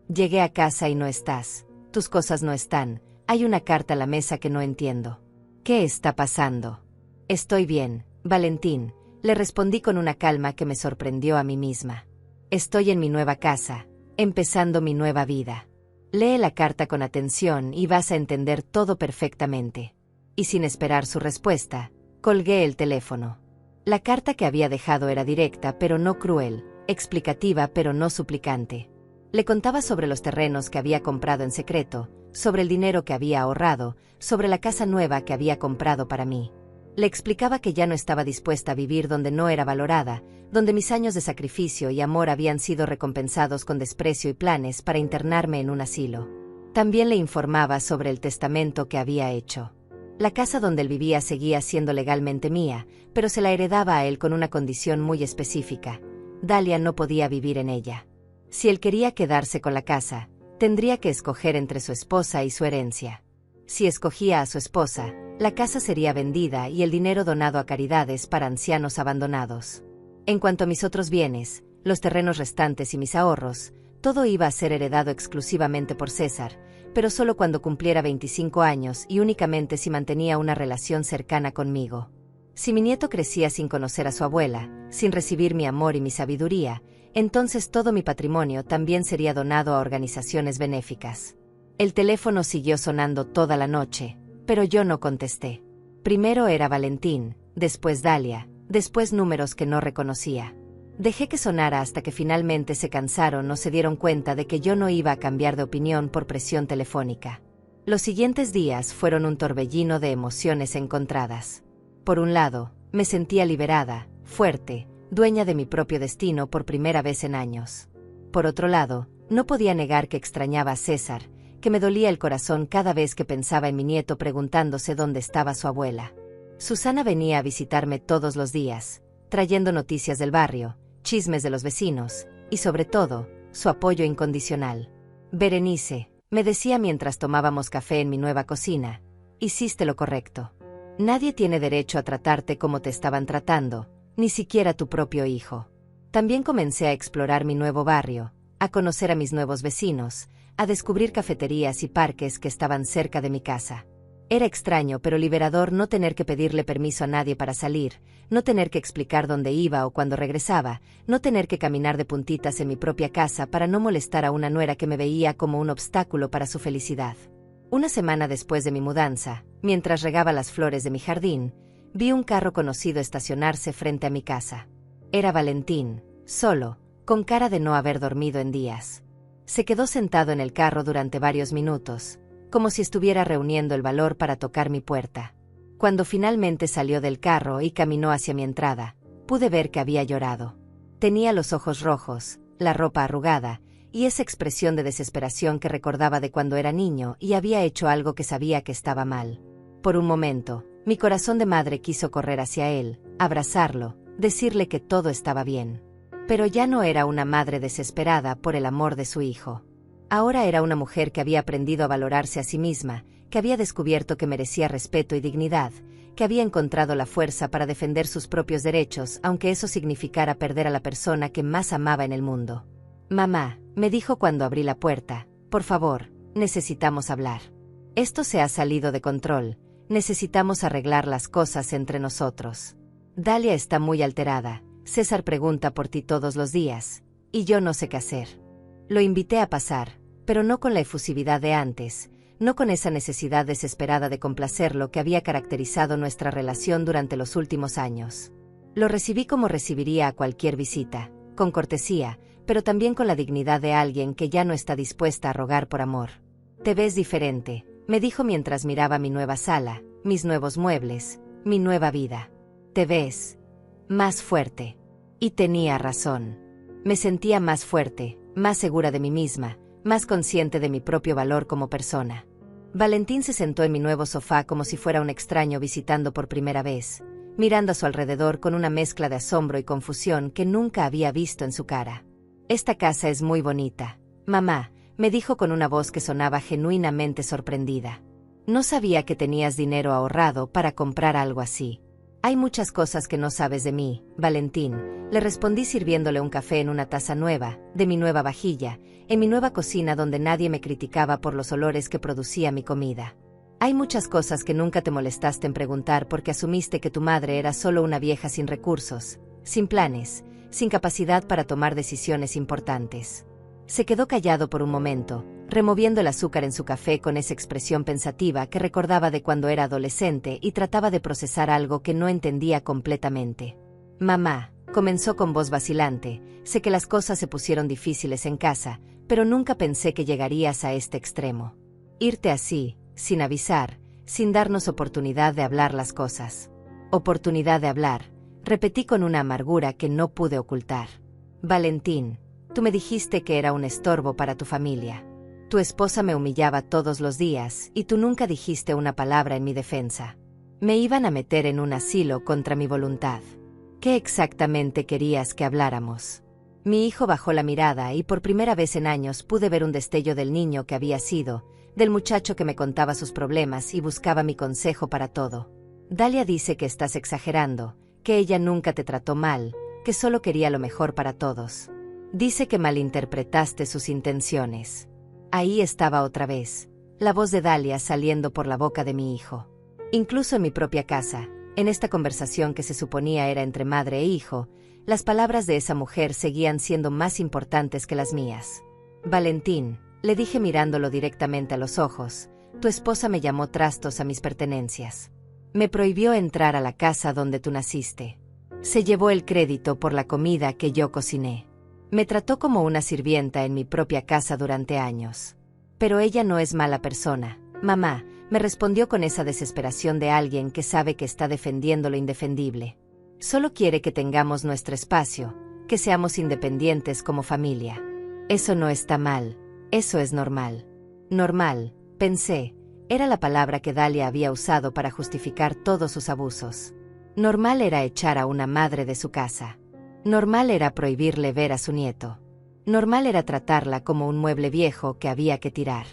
«Llegué a casa y no estás, tus cosas no están, hay una carta a la mesa que no entiendo. ¿Qué está pasando?». «Estoy bien, Valentín», le respondí con una calma que me sorprendió a mí misma. «Estoy en mi nueva casa, empezando mi nueva vida. Lee la carta con atención y vas a entender todo perfectamente». Y sin esperar su respuesta, colgué el teléfono. La carta que había dejado era directa pero no cruel, explicativa pero no suplicante. Le contaba sobre los terrenos que había comprado en secreto, sobre el dinero que había ahorrado, sobre la casa nueva que había comprado para mí. Le explicaba que ya no estaba dispuesta a vivir donde no era valorada, donde mis años de sacrificio y amor habían sido recompensados con desprecio y planes para internarme en un asilo. También le informaba sobre el testamento que había hecho. La casa donde él vivía seguía siendo legalmente mía, pero se la heredaba a él con una condición muy específica: Dalia no podía vivir en ella. Si él quería quedarse con la casa, tendría que escoger entre su esposa y su herencia. Si escogía a su esposa, la casa sería vendida y el dinero donado a caridades para ancianos abandonados. En cuanto a mis otros bienes, los terrenos restantes y mis ahorros, todo iba a ser heredado exclusivamente por César, pero solo cuando cumpliera 25 años y únicamente si mantenía una relación cercana conmigo. Si mi nieto crecía sin conocer a su abuela, sin recibir mi amor y mi sabiduría, entonces todo mi patrimonio también sería donado a organizaciones benéficas. El teléfono siguió sonando toda la noche, pero yo no contesté. Primero era Valentín, después Dalia, después números que no reconocía. Dejé que sonara hasta que finalmente se cansaron o se dieron cuenta de que yo no iba a cambiar de opinión por presión telefónica. Los siguientes días fueron un torbellino de emociones encontradas. Por un lado, me sentía liberada, fuerte, dueña de mi propio destino por primera vez en años. Por otro lado, no podía negar que extrañaba a César, que me dolía el corazón cada vez que pensaba en mi nieto preguntándose dónde estaba su abuela. Susana venía a visitarme todos los días, trayendo noticias del barrio, chismes de los vecinos, y sobre todo, su apoyo incondicional. Berenice, Me decía mientras tomábamos café en mi nueva cocina. Hiciste lo correcto. Nadie tiene derecho a tratarte como te estaban tratando, ni siquiera tu propio hijo. También comencé a explorar mi nuevo barrio, a conocer a mis nuevos vecinos, a descubrir cafeterías y parques que estaban cerca de mi casa. Era extraño pero liberador no tener que pedirle permiso a nadie para salir, no tener que explicar dónde iba o cuándo regresaba, no tener que caminar de puntitas en mi propia casa para no molestar a una nuera que me veía como un obstáculo para su felicidad. Una semana después de mi mudanza, mientras regaba las flores de mi jardín, vi un carro conocido estacionarse frente a mi casa. Era Valentín, solo, con cara de no haber dormido en días. Se quedó sentado en el carro durante varios minutos, como si estuviera reuniendo el valor para tocar mi puerta. Cuando finalmente salió del carro y caminó hacia mi entrada, pude ver que había llorado. Tenía los ojos rojos, la ropa arrugada, y esa expresión de desesperación que recordaba de cuando era niño y había hecho algo que sabía que estaba mal. Por un momento, mi corazón de madre quiso correr hacia él, abrazarlo, decirle que todo estaba bien. Pero ya no era una madre desesperada por el amor de su hijo. Ahora era una mujer que había aprendido a valorarse a sí misma, que había descubierto que merecía respeto y dignidad, que había encontrado la fuerza para defender sus propios derechos, aunque eso significara perder a la persona que más amaba en el mundo. «Mamá», me dijo cuando abrí la puerta, «por favor, necesitamos hablar. Esto se ha salido de control, necesitamos arreglar las cosas entre nosotros. Dalia está muy alterada, César pregunta por ti todos los días, y yo no sé qué hacer». Lo invité a pasar, pero no con la efusividad de antes, no con esa necesidad desesperada de complacerlo que había caracterizado nuestra relación durante los últimos años. Lo recibí como recibiría a cualquier visita, con cortesía, pero también con la dignidad de alguien que ya no está dispuesta a rogar por amor. «Te ves diferente», me dijo mientras miraba mi nueva sala, mis nuevos muebles, mi nueva vida. «Te ves más fuerte». Y tenía razón. Me sentía más fuerte, más segura de mí misma, más consciente de mi propio valor como persona. Valentín se sentó en mi nuevo sofá como si fuera un extraño visitando por primera vez, mirando a su alrededor con una mezcla de asombro y confusión que nunca había visto en su cara. «Esta casa es muy bonita, mamá», me dijo con una voz que sonaba genuinamente sorprendida. «No sabía que tenías dinero ahorrado para comprar algo así». «Hay muchas cosas que no sabes de mí, Valentín», le respondí sirviéndole un café en una taza nueva, de mi nueva vajilla, en mi nueva cocina donde nadie me criticaba por los olores que producía mi comida. «Hay muchas cosas que nunca te molestaste en preguntar porque asumiste que tu madre era solo una vieja sin recursos, sin planes, sin capacidad para tomar decisiones importantes». Se quedó callado por un momento, removiendo el azúcar en su café con esa expresión pensativa que recordaba de cuando era adolescente y trataba de procesar algo que no entendía completamente. «Mamá», comenzó con voz vacilante, «sé que las cosas se pusieron difíciles en casa, pero nunca pensé que llegarías a este extremo. Irte así, sin avisar, sin darnos oportunidad de hablar las cosas». «Oportunidad de hablar», repetí con una amargura que no pude ocultar. «Valentín, tú me dijiste que era un estorbo para tu familia. Tu esposa me humillaba todos los días y tú nunca dijiste una palabra en mi defensa. Me iban a meter en un asilo contra mi voluntad. ¿Qué exactamente querías que habláramos?» Mi hijo bajó la mirada y por primera vez en años pude ver un destello del niño que había sido, del muchacho que me contaba sus problemas y buscaba mi consejo para todo. «Dalia dice que estás exagerando, que ella nunca te trató mal, que solo quería lo mejor para todos. Dice que malinterpretaste sus intenciones». Ahí estaba otra vez, la voz de Dalia saliendo por la boca de mi hijo. Incluso en mi propia casa, en esta conversación que se suponía era entre madre e hijo, las palabras de esa mujer seguían siendo más importantes que las mías. «Valentín», le dije mirándolo directamente a los ojos, «tu esposa me llamó trastos a mis pertenencias. Me prohibió entrar a la casa donde tú naciste. Se llevó el crédito por la comida que yo cociné. Me trató como una sirvienta en mi propia casa durante años. Pero ella no es mala persona, mamá», me respondió con esa desesperación de alguien que sabe que está defendiendo lo indefendible. «Solo quiere que tengamos nuestro espacio, que seamos independientes como familia. Eso no está mal, eso es normal». Normal, pensé, era la palabra que Dalia había usado para justificar todos sus abusos. Normal era echar a una madre de su casa. Normal era prohibirle ver a su nieto. Normal era tratarla como un mueble viejo que había que tirar.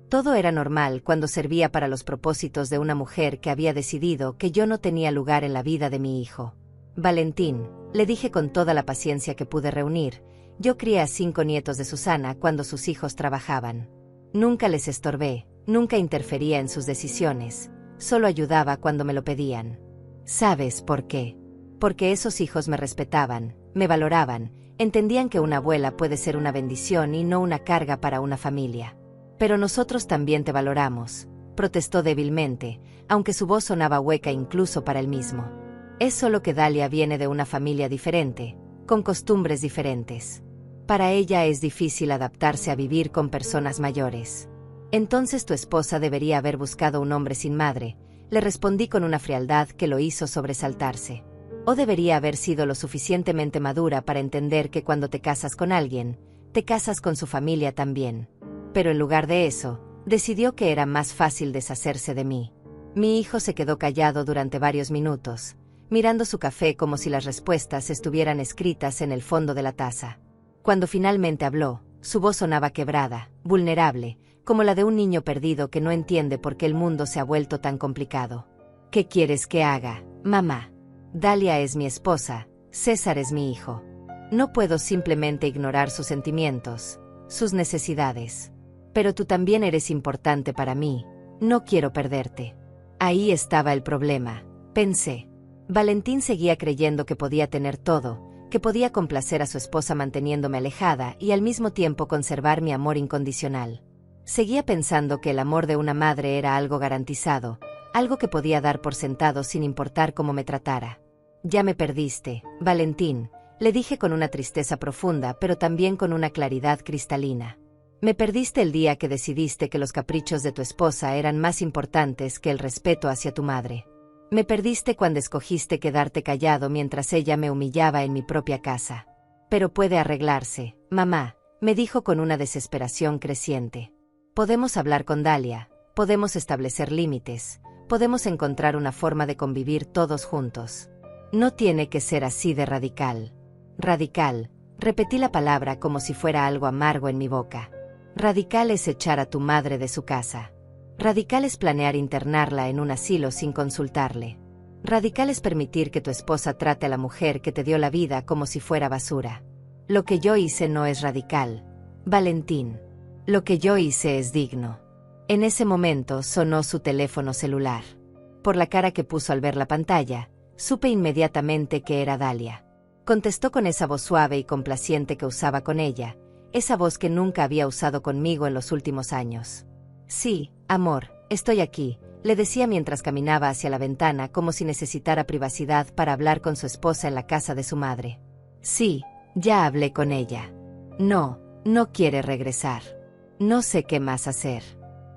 Todo era normal cuando servía para los propósitos de una mujer que había decidido que yo no tenía lugar en la vida de mi hijo. Valentín, le dije con toda la paciencia que pude reunir, yo crié a 5 nietos de Susana cuando sus hijos trabajaban. Nunca les estorbé, nunca interfería en sus decisiones, solo ayudaba cuando me lo pedían. ¿Sabes por qué? Porque esos hijos me respetaban, me valoraban, entendían que una abuela puede ser una bendición y no una carga para una familia. Pero nosotros también te valoramos, protestó débilmente, aunque su voz sonaba hueca incluso para él mismo. Es solo que Dalia viene de una familia diferente, con costumbres diferentes. Para ella es difícil adaptarse a vivir con personas mayores. Entonces tu esposa debería haber buscado un hombre sin madre, le respondí con una frialdad que lo hizo sobresaltarse. O debería haber sido lo suficientemente madura para entender que cuando te casas con alguien, te casas con su familia también. Pero en lugar de eso, decidió que era más fácil deshacerse de mí. Mi hijo se quedó callado durante varios minutos, mirando su café como si las respuestas estuvieran escritas en el fondo de la taza. Cuando finalmente habló, su voz sonaba quebrada, vulnerable, como la de un niño perdido que no entiende por qué el mundo se ha vuelto tan complicado. ¿Qué quieres que haga, mamá? Dalia es mi esposa, César es mi hijo. No puedo simplemente ignorar sus sentimientos, sus necesidades. Pero tú también eres importante para mí, no quiero perderte. Ahí estaba el problema, pensé. Valentín seguía creyendo que podía tener todo, que podía complacer a su esposa manteniéndome alejada y al mismo tiempo conservar mi amor incondicional. Seguía pensando que el amor de una madre era algo garantizado, algo que podía dar por sentado sin importar cómo me tratara. Ya me perdiste, Valentín, le dije con una tristeza profunda pero también con una claridad cristalina. Me perdiste el día que decidiste que los caprichos de tu esposa eran más importantes que el respeto hacia tu madre. Me perdiste cuando escogiste quedarte callado mientras ella me humillaba en mi propia casa. Pero puede arreglarse, mamá, me dijo con una desesperación creciente. Podemos hablar con Dalia, podemos establecer límites, podemos encontrar una forma de convivir todos juntos. No tiene que ser así de radical. Radical, repetí la palabra como si fuera algo amargo en mi boca. Radical es echar a tu madre de su casa. Radical es planear internarla en un asilo sin consultarle. Radical es permitir que tu esposa trate a la mujer que te dio la vida como si fuera basura. Lo que yo hice no es radical, Valentín. Lo que yo hice es digno. En ese momento sonó su teléfono celular. Por la cara que puso al ver la pantalla, supe inmediatamente que era Dalia. Contestó con esa voz suave y complaciente que usaba con ella, esa voz que nunca había usado conmigo en los últimos años. Sí, amor, estoy aquí, le decía mientras caminaba hacia la ventana como si necesitara privacidad para hablar con su esposa en la casa de su madre. Sí, ya hablé con ella. No, no quiere regresar. No sé qué más hacer.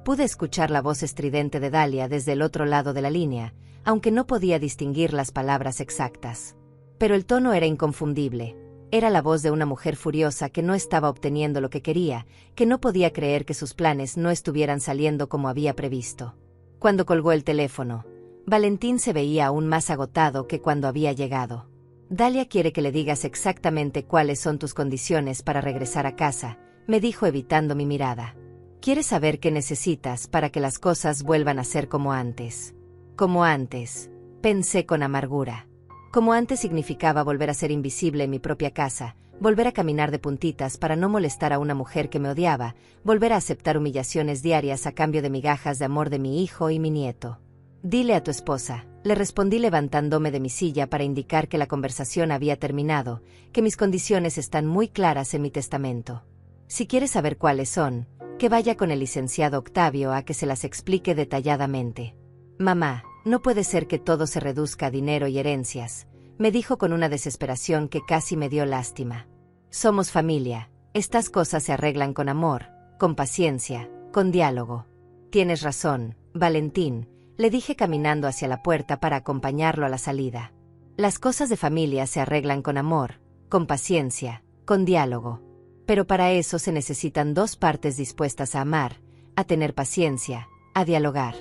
Pude escuchar la voz estridente de Dalia desde el otro lado de la línea, aunque no podía distinguir las palabras exactas. Pero el tono era inconfundible. Era la voz de una mujer furiosa que no estaba obteniendo lo que quería, que no podía creer que sus planes no estuvieran saliendo como había previsto. Cuando colgó el teléfono, Valentín se veía aún más agotado que cuando había llegado. Dalia quiere que le digas exactamente cuáles son tus condiciones para regresar a casa, me dijo evitando mi mirada. Quiere saber qué necesitas para que las cosas vuelvan a ser como antes. Como antes, pensé con amargura. Como antes significaba volver a ser invisible en mi propia casa, volver a caminar de puntitas para no molestar a una mujer que me odiaba, volver a aceptar humillaciones diarias a cambio de migajas de amor de mi hijo y mi nieto. Dile a tu esposa, le respondí levantándome de mi silla para indicar que la conversación había terminado, que mis condiciones están muy claras en mi testamento. Si quieres saber cuáles son, que vaya con el licenciado Octavio a que se las explique detalladamente. Mamá, no puede ser que todo se reduzca a dinero y herencias, me dijo con una desesperación que casi me dio lástima. Somos familia, estas cosas se arreglan con amor, con paciencia, con diálogo. Tienes razón, Valentín, le dije caminando hacia la puerta para acompañarlo a la salida. Las cosas de familia se arreglan con amor, con paciencia, con diálogo. Pero para eso se necesitan dos partes dispuestas a amar, a tener paciencia, a dialogar.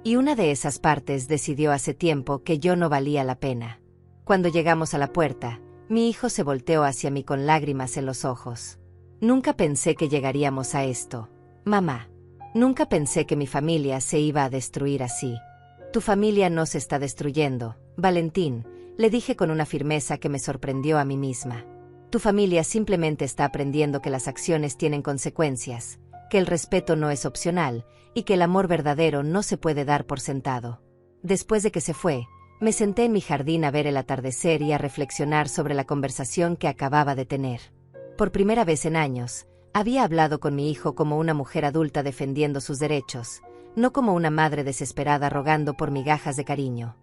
Y una de esas partes decidió hace tiempo que yo no valía la pena. Cuando llegamos a la puerta, mi hijo se volteó hacia mí con lágrimas en los ojos. Nunca pensé que llegaríamos a esto, mamá. Nunca pensé que mi familia se iba a destruir así. Tu familia no se está destruyendo, Valentín, le dije con una firmeza que me sorprendió a mí misma. Tu familia simplemente está aprendiendo que las acciones tienen consecuencias, que el respeto no es opcional y que el amor verdadero no se puede dar por sentado. Después de que se fue, me senté en mi jardín a ver el atardecer y a reflexionar sobre la conversación que acababa de tener. Por primera vez en años, había hablado con mi hijo como una mujer adulta defendiendo sus derechos, no como una madre desesperada rogando por migajas de cariño.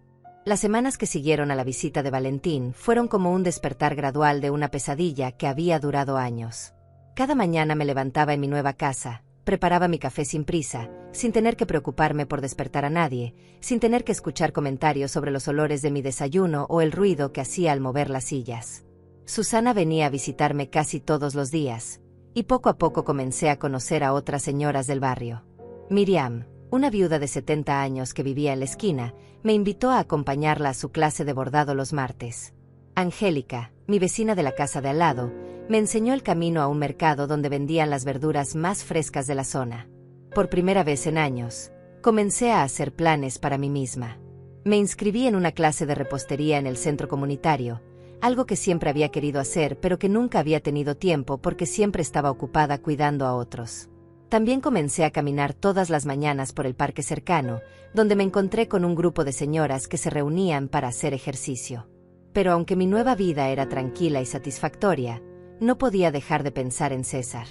Las semanas que siguieron a la visita de Valentín fueron como un despertar gradual de una pesadilla que había durado años. Cada mañana me levantaba en mi nueva casa, preparaba mi café sin prisa, sin tener que preocuparme por despertar a nadie, sin tener que escuchar comentarios sobre los olores de mi desayuno o el ruido que hacía al mover las sillas. Susana venía a visitarme casi todos los días, y poco a poco comencé a conocer a otras señoras del barrio. Miriam, una viuda de 70 años que vivía en la esquina, me invitó a acompañarla a su clase de bordado los martes. Angélica, mi vecina de la casa de al lado, me enseñó el camino a un mercado donde vendían las verduras más frescas de la zona. Por primera vez en años, comencé a hacer planes para mí misma. Me inscribí en una clase de repostería en el centro comunitario, algo que siempre había querido hacer pero que nunca había tenido tiempo porque siempre estaba ocupada cuidando a otros. También comencé a caminar todas las mañanas por el parque cercano, donde me encontré con un grupo de señoras que se reunían para hacer ejercicio. Pero aunque mi nueva vida era tranquila y satisfactoria, no podía dejar de pensar en César.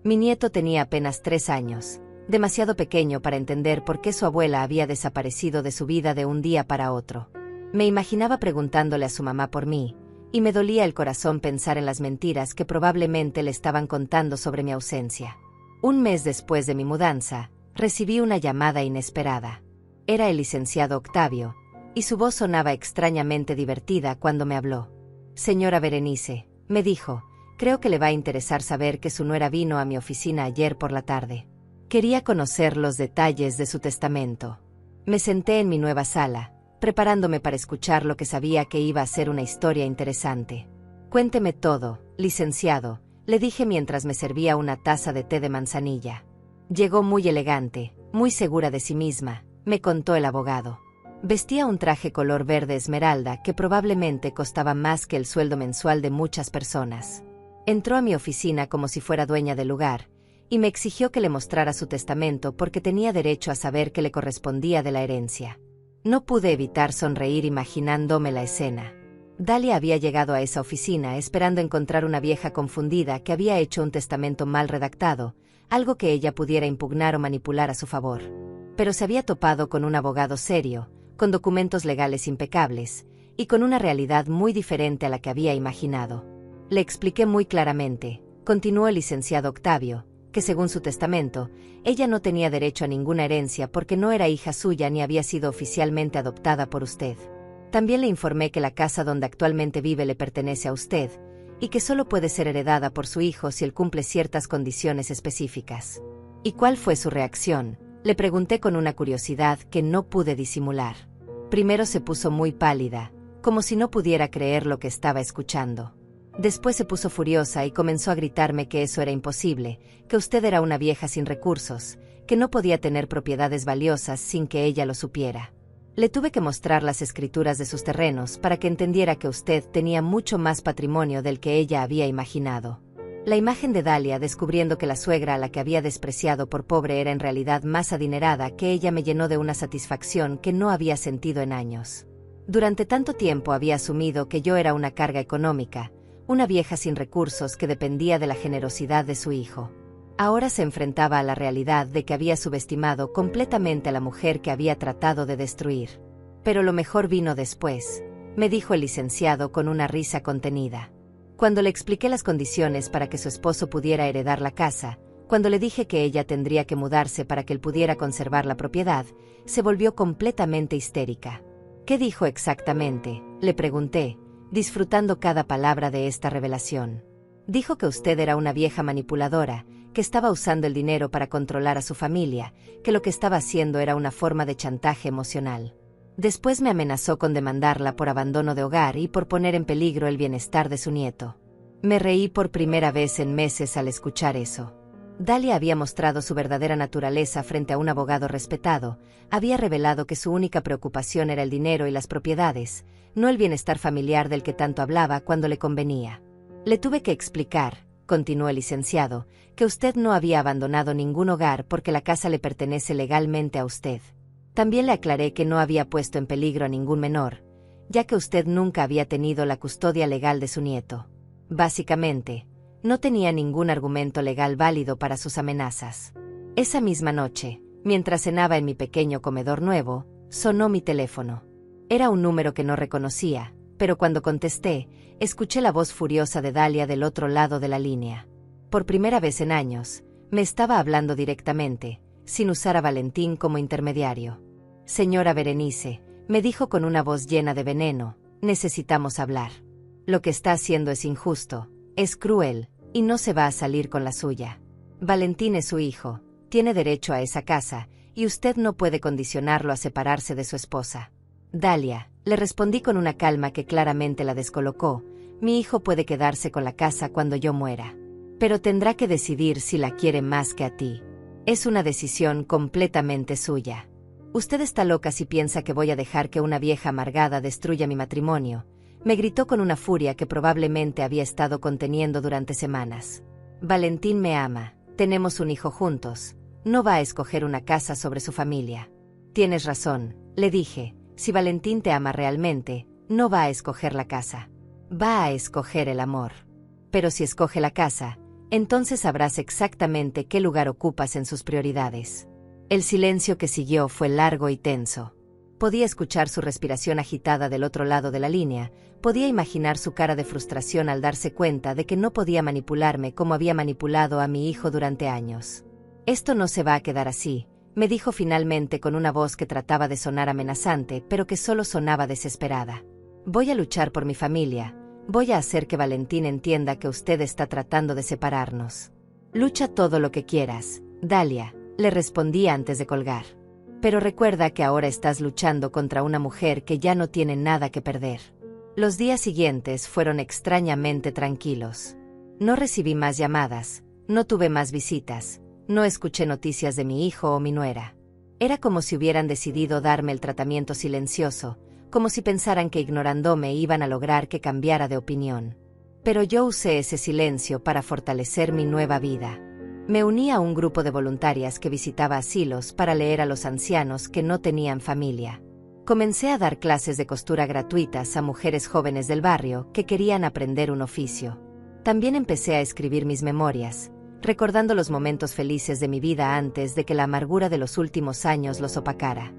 Mi nieto tenía apenas 3 años, demasiado pequeño para entender por qué su abuela había desaparecido de su vida de un día para otro. Me imaginaba preguntándole a su mamá por mí, y me dolía el corazón pensar en las mentiras que probablemente le estaban contando sobre mi ausencia. Un mes después de mi mudanza, recibí una llamada inesperada. Era el licenciado Octavio, y su voz sonaba extrañamente divertida cuando me habló. Señora Berenice, me dijo, creo que le va a interesar saber que su nuera vino a mi oficina ayer por la tarde. Quería conocer los detalles de su testamento. Me senté en mi nueva sala, preparándome para escuchar lo que sabía que iba a ser una historia interesante. Cuénteme todo, licenciado, le dije mientras me servía una taza de té de manzanilla. Llegó muy elegante, muy segura de sí misma, me contó el abogado. Vestía un traje color verde esmeralda que probablemente costaba más que el sueldo mensual de muchas personas. Entró a mi oficina como si fuera dueña del lugar, y me exigió que le mostrara su testamento porque tenía derecho a saber qué le correspondía de la herencia. No pude evitar sonreír imaginándome la escena. Dalia había llegado a esa oficina esperando encontrar una vieja confundida que había hecho un testamento mal redactado, algo que ella pudiera impugnar o manipular a su favor. Pero se había topado con un abogado serio, con documentos legales impecables, y con una realidad muy diferente a la que había imaginado. Le expliqué muy claramente, continuó el licenciado Octavio, que según su testamento, ella no tenía derecho a ninguna herencia porque no era hija suya ni había sido oficialmente adoptada por usted. También le informé que la casa donde actualmente vive le pertenece a usted, y que solo puede ser heredada por su hijo si él cumple ciertas condiciones específicas. ¿Y cuál fue su reacción?, le pregunté con una curiosidad que no pude disimular. Primero se puso muy pálida, como si no pudiera creer lo que estaba escuchando. Después se puso furiosa y comenzó a gritarme que eso era imposible, que usted era una vieja sin recursos, que no podía tener propiedades valiosas sin que ella lo supiera. Le tuve que mostrar las escrituras de sus terrenos para que entendiera que usted tenía mucho más patrimonio del que ella había imaginado. La imagen de Dalia descubriendo que la suegra a la que había despreciado por pobre era en realidad más adinerada que ella me llenó de una satisfacción que no había sentido en años. Durante tanto tiempo había asumido que yo era una carga económica, una vieja sin recursos que dependía de la generosidad de su hijo. Ahora se enfrentaba a la realidad de que había subestimado completamente a la mujer que había tratado de destruir. Pero lo mejor vino después, me dijo el licenciado con una risa contenida. Cuando le expliqué las condiciones para que su esposo pudiera heredar la casa, cuando le dije que ella tendría que mudarse para que él pudiera conservar la propiedad, se volvió completamente histérica. ¿Qué dijo exactamente?, le pregunté, disfrutando cada palabra de esta revelación. Dijo que usted era una vieja manipuladora, que estaba usando el dinero para controlar a su familia, que lo que estaba haciendo era una forma de chantaje emocional. Después me amenazó con demandarla por abandono de hogar y por poner en peligro el bienestar de su nieto. Me reí por primera vez en meses al escuchar eso. Dalia había mostrado su verdadera naturaleza frente a un abogado respetado, había revelado que su única preocupación era el dinero y las propiedades, no el bienestar familiar del que tanto hablaba cuando le convenía. Le tuve que explicar, continuó el licenciado, que usted no había abandonado ningún hogar porque la casa le pertenece legalmente a usted. También le aclaré que no había puesto en peligro a ningún menor, ya que usted nunca había tenido la custodia legal de su nieto. Básicamente, no tenía ningún argumento legal válido para sus amenazas. Esa misma noche, mientras cenaba en mi pequeño comedor nuevo, sonó mi teléfono. Era un número que no reconocía, pero cuando contesté, escuché la voz furiosa de Dalia del otro lado de la línea. Por primera vez en años, me estaba hablando directamente, sin usar a Valentín como intermediario. Señora Berenice, me dijo con una voz llena de veneno, necesitamos hablar. Lo que está haciendo es injusto, es cruel, y no se va a salir con la suya. Valentín es su hijo, tiene derecho a esa casa, y usted no puede condicionarlo a separarse de su esposa. Dalia, le respondí con una calma que claramente la descolocó, mi hijo puede quedarse con la casa cuando yo muera. Pero tendrá que decidir si la quiere más que a ti. Es una decisión completamente suya. Usted está loca si piensa que voy a dejar que una vieja amargada destruya mi matrimonio, me gritó con una furia que probablemente había estado conteniendo durante semanas. Valentín me ama, tenemos un hijo juntos, no va a escoger una casa sobre su familia. Tienes razón, le dije, si Valentín te ama realmente, no va a escoger la casa. Va a escoger el amor. Pero si escoge la casa, entonces sabrás exactamente qué lugar ocupas en sus prioridades. El silencio que siguió fue largo y tenso. Podía escuchar su respiración agitada del otro lado de la línea, podía imaginar su cara de frustración al darse cuenta de que no podía manipularme como había manipulado a mi hijo durante años. Esto no se va a quedar así, me dijo finalmente con una voz que trataba de sonar amenazante, pero que solo sonaba desesperada. Voy a luchar por mi familia, voy a hacer que Valentín entienda que usted está tratando de separarnos. Lucha todo lo que quieras, Dalia, le respondí antes de colgar. Pero recuerda que ahora estás luchando contra una mujer que ya no tiene nada que perder. Los días siguientes fueron extrañamente tranquilos. No recibí más llamadas, no tuve más visitas, no escuché noticias de mi hijo o mi nuera. Era como si hubieran decidido darme el tratamiento silencioso, como si pensaran que ignorándome iban a lograr que cambiara de opinión. Pero yo usé ese silencio para fortalecer mi nueva vida. Me uní a un grupo de voluntarias que visitaba asilos para leer a los ancianos que no tenían familia. Comencé a dar clases de costura gratuitas a mujeres jóvenes del barrio que querían aprender un oficio. También empecé a escribir mis memorias, recordando los momentos felices de mi vida antes de que la amargura de los últimos años los opacara.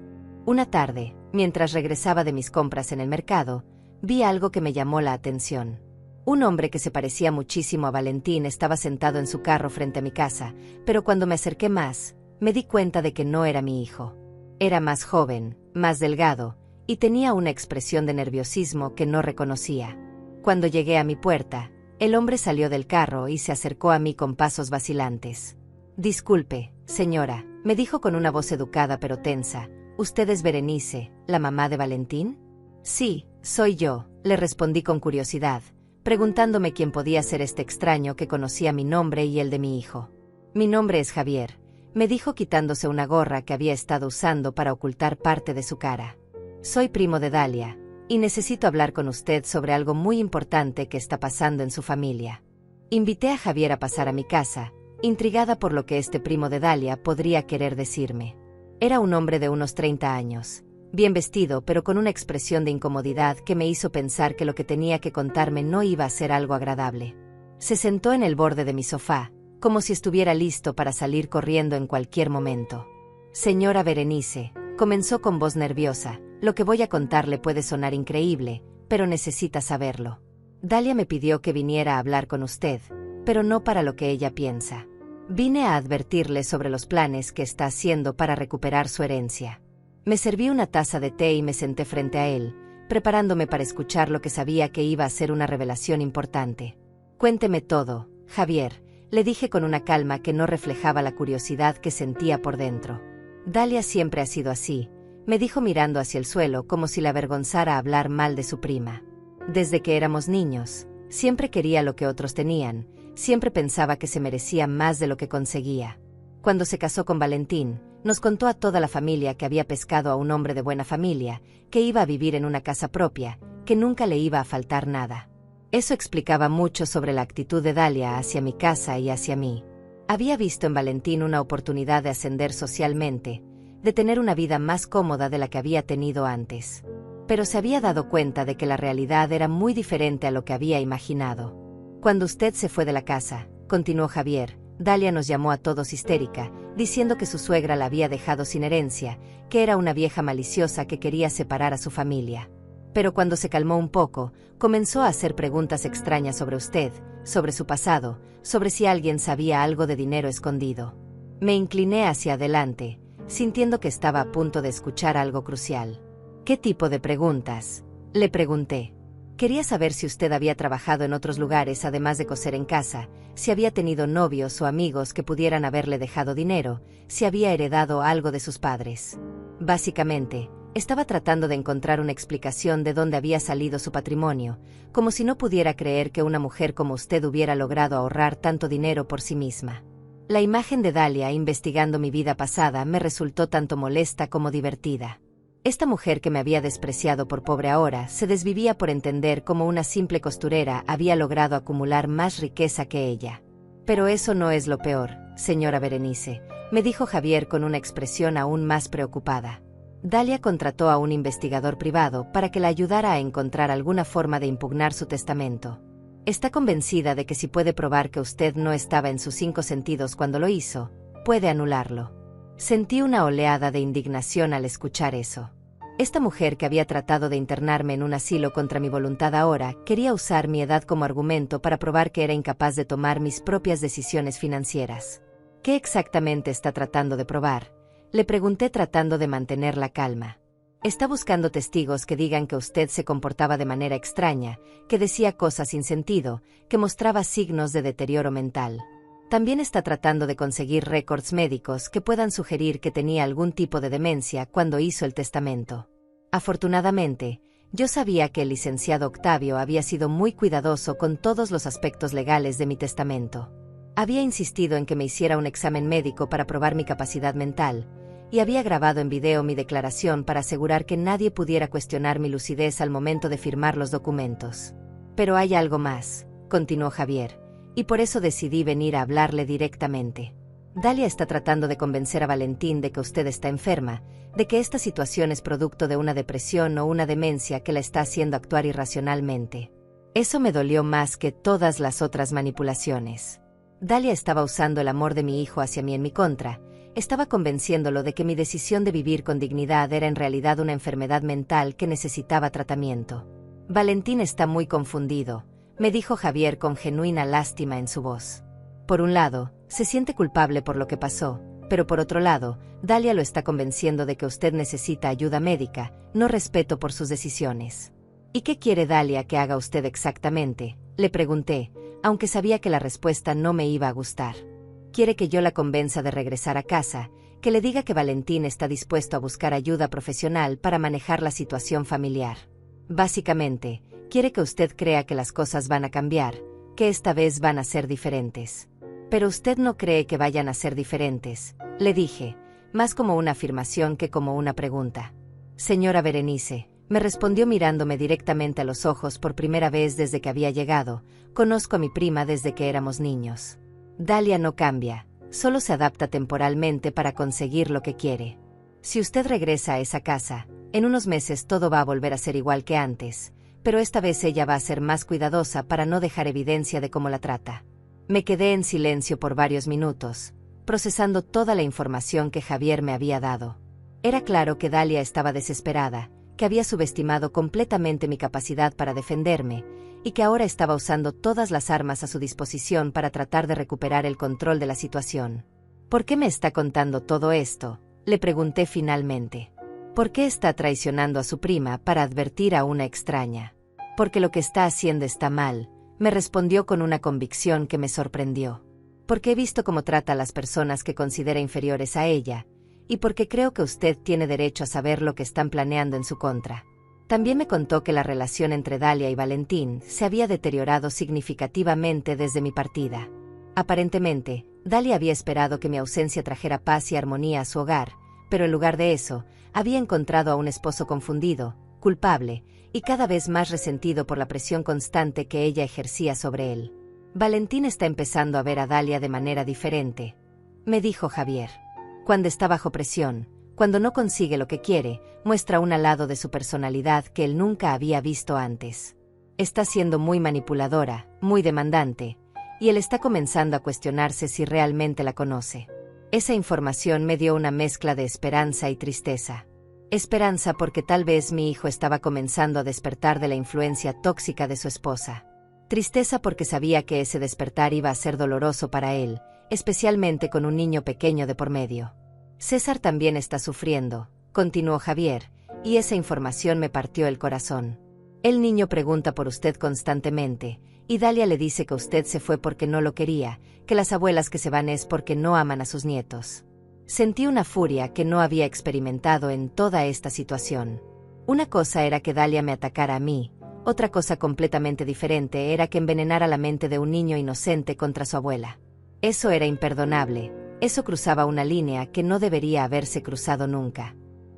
Una tarde, mientras regresaba de mis compras en el mercado, vi algo que me llamó la atención. Un hombre que se parecía muchísimo a Valentín estaba sentado en su carro frente a mi casa, pero cuando me acerqué más, me di cuenta de que no era mi hijo. Era más joven, más delgado, y tenía una expresión de nerviosismo que no reconocía. Cuando llegué a mi puerta, el hombre salió del carro y se acercó a mí con pasos vacilantes. Disculpe, señora, me dijo con una voz educada pero tensa, ¿usted es Berenice, la mamá de Valentín? Sí, soy yo, le respondí con curiosidad, preguntándome quién podía ser este extraño que conocía mi nombre y el de mi hijo. Mi nombre es Javier, me dijo quitándose una gorra que había estado usando para ocultar parte de su cara. Soy primo de Dalia, y necesito hablar con usted sobre algo muy importante que está pasando en su familia. Invité a Javier a pasar a mi casa, intrigada por lo que este primo de Dalia podría querer decirme. Era un hombre de unos 30 años. Bien vestido pero con una expresión de incomodidad que me hizo pensar que lo que tenía que contarme no iba a ser algo agradable. Se sentó en el borde de mi sofá, como si estuviera listo para salir corriendo en cualquier momento. Señora Berenice, comenzó con voz nerviosa, lo que voy a contarle puede sonar increíble, pero necesita saberlo. Dalia me pidió que viniera a hablar con usted, pero no para lo que ella piensa. Vine a advertirle sobre los planes que está haciendo para recuperar su herencia. Me serví una taza de té y me senté frente a él, preparándome para escuchar lo que sabía que iba a ser una revelación importante. Cuénteme todo, Javier, le dije con una calma que no reflejaba la curiosidad que sentía por dentro. Dalia siempre ha sido así, me dijo mirando hacia el suelo como si la avergonzara hablar mal de su prima. Desde que éramos niños, siempre quería lo que otros tenían, Siempre pensaba que se merecía más de lo que conseguía. Cuando se casó con Valentín, nos contó a toda la familia que había pescado a un hombre de buena familia, que iba a vivir en una casa propia, que nunca le iba a faltar nada. Eso explicaba mucho sobre la actitud de Dalia hacia mi casa y hacia mí. Había visto en Valentín una oportunidad de ascender socialmente, de tener una vida más cómoda de la que había tenido antes. Pero se había dado cuenta de que la realidad era muy diferente a lo que había imaginado. Cuando usted se fue de la casa, continuó Javier, Dalia nos llamó a todos histérica, diciendo que su suegra la había dejado sin herencia, que era una vieja maliciosa que quería separar a su familia. Pero cuando se calmó un poco, comenzó a hacer preguntas extrañas sobre usted, sobre su pasado, sobre si alguien sabía algo de dinero escondido. Me incliné hacia adelante, sintiendo que estaba a punto de escuchar algo crucial. ¿Qué tipo de preguntas?, le pregunté. Quería saber si usted había trabajado en otros lugares además de coser en casa, si había tenido novios o amigos que pudieran haberle dejado dinero, si había heredado algo de sus padres. Básicamente, estaba tratando de encontrar una explicación de dónde había salido su patrimonio, como si no pudiera creer que una mujer como usted hubiera logrado ahorrar tanto dinero por sí misma. La imagen de Dalia investigando mi vida pasada me resultó tanto molesta como divertida. Esta mujer que me había despreciado por pobre ahora se desvivía por entender cómo una simple costurera había logrado acumular más riqueza que ella. Pero eso no es lo peor, señora Berenice, me dijo Javier con una expresión aún más preocupada. Dalia contrató a un investigador privado para que la ayudara a encontrar alguna forma de impugnar su testamento. Está convencida de que si puede probar que usted no estaba en sus 5 sentidos cuando lo hizo, puede anularlo. Sentí una oleada de indignación al escuchar eso. Esta mujer que había tratado de internarme en un asilo contra mi voluntad ahora quería usar mi edad como argumento para probar que era incapaz de tomar mis propias decisiones financieras. ¿Qué exactamente está tratando de probar?, le pregunté tratando de mantener la calma. Está buscando testigos que digan que usted se comportaba de manera extraña, que decía cosas sin sentido, que mostraba signos de deterioro mental. También está tratando de conseguir récords médicos que puedan sugerir que tenía algún tipo de demencia cuando hizo el testamento. Afortunadamente, yo sabía que el licenciado Octavio había sido muy cuidadoso con todos los aspectos legales de mi testamento. Había insistido en que me hiciera un examen médico para probar mi capacidad mental, y había grabado en video mi declaración para asegurar que nadie pudiera cuestionar mi lucidez al momento de firmar los documentos. Pero hay algo más, continuó Javier, y por eso decidí venir a hablarle directamente. Dalia está tratando de convencer a Valentín de que usted está enferma, de que esta situación es producto de una depresión o una demencia que la está haciendo actuar irracionalmente. Eso me dolió más que todas las otras manipulaciones. Dalia estaba usando el amor de mi hijo hacia mí en mi contra, estaba convenciéndolo de que mi decisión de vivir con dignidad era en realidad una enfermedad mental que necesitaba tratamiento. Valentín está muy confundido, me dijo Javier con genuina lástima en su voz. Por un lado, se siente culpable por lo que pasó, pero por otro lado, Dalia lo está convenciendo de que usted necesita ayuda médica, no respeto por sus decisiones. ¿Y qué quiere Dalia que haga usted exactamente?, le pregunté, aunque sabía que la respuesta no me iba a gustar. Quiere que yo la convenza de regresar a casa, que le diga que Valentín está dispuesto a buscar ayuda profesional para manejar la situación familiar. Básicamente, quiere que usted crea que las cosas van a cambiar, que esta vez van a ser diferentes. Pero usted no cree que vayan a ser diferentes, le dije, más como una afirmación que como una pregunta. Señora Berenice, me respondió mirándome directamente a los ojos por primera vez desde que había llegado, conozco a mi prima desde que éramos niños. Dalia no cambia, solo se adapta temporalmente para conseguir lo que quiere. Si usted regresa a esa casa, en unos meses todo va a volver a ser igual que antes, pero esta vez ella va a ser más cuidadosa para no dejar evidencia de cómo la trata. Me quedé en silencio por varios minutos, procesando toda la información que Javier me había dado. Era claro que Dalia estaba desesperada, que había subestimado completamente mi capacidad para defenderme, y que ahora estaba usando todas las armas a su disposición para tratar de recuperar el control de la situación. ¿Por qué me está contando todo esto?, le pregunté finalmente. ¿Por qué está traicionando a su prima para advertir a una extraña? Porque lo que está haciendo está mal, me respondió con una convicción que me sorprendió. Porque he visto cómo trata a las personas que considera inferiores a ella, y porque creo que usted tiene derecho a saber lo que están planeando en su contra. También me contó que la relación entre Dalia y Valentín se había deteriorado significativamente desde mi partida. Aparentemente, Dalia había esperado que mi ausencia trajera paz y armonía a su hogar, pero en lugar de eso, había encontrado a un esposo confundido, culpable, y cada vez más resentido por la presión constante que ella ejercía sobre él. Valentín está empezando a ver a Dalia de manera diferente, me dijo Javier. Cuando está bajo presión, cuando no consigue lo que quiere, muestra un lado de su personalidad que él nunca había visto antes. Está siendo muy manipuladora, muy demandante, y él está comenzando a cuestionarse si realmente la conoce. Esa información me dio una mezcla de esperanza y tristeza. Esperanza porque tal vez mi hijo estaba comenzando a despertar de la influencia tóxica de su esposa. Tristeza porque sabía que ese despertar iba a ser doloroso para él, especialmente con un niño pequeño de por medio. César también está sufriendo, continuó Javier, y esa información me partió el corazón. El niño pregunta por usted constantemente, y Dalia le dice que usted se fue porque no lo quería, que las abuelas que se van es porque no aman a sus nietos. Sentí una furia que no había experimentado en toda esta situación. Una cosa era que Dalia me atacara a mí, otra cosa completamente diferente era que envenenara la mente de un niño inocente contra su abuela. Eso era imperdonable, eso cruzaba una línea que no debería haberse cruzado nunca.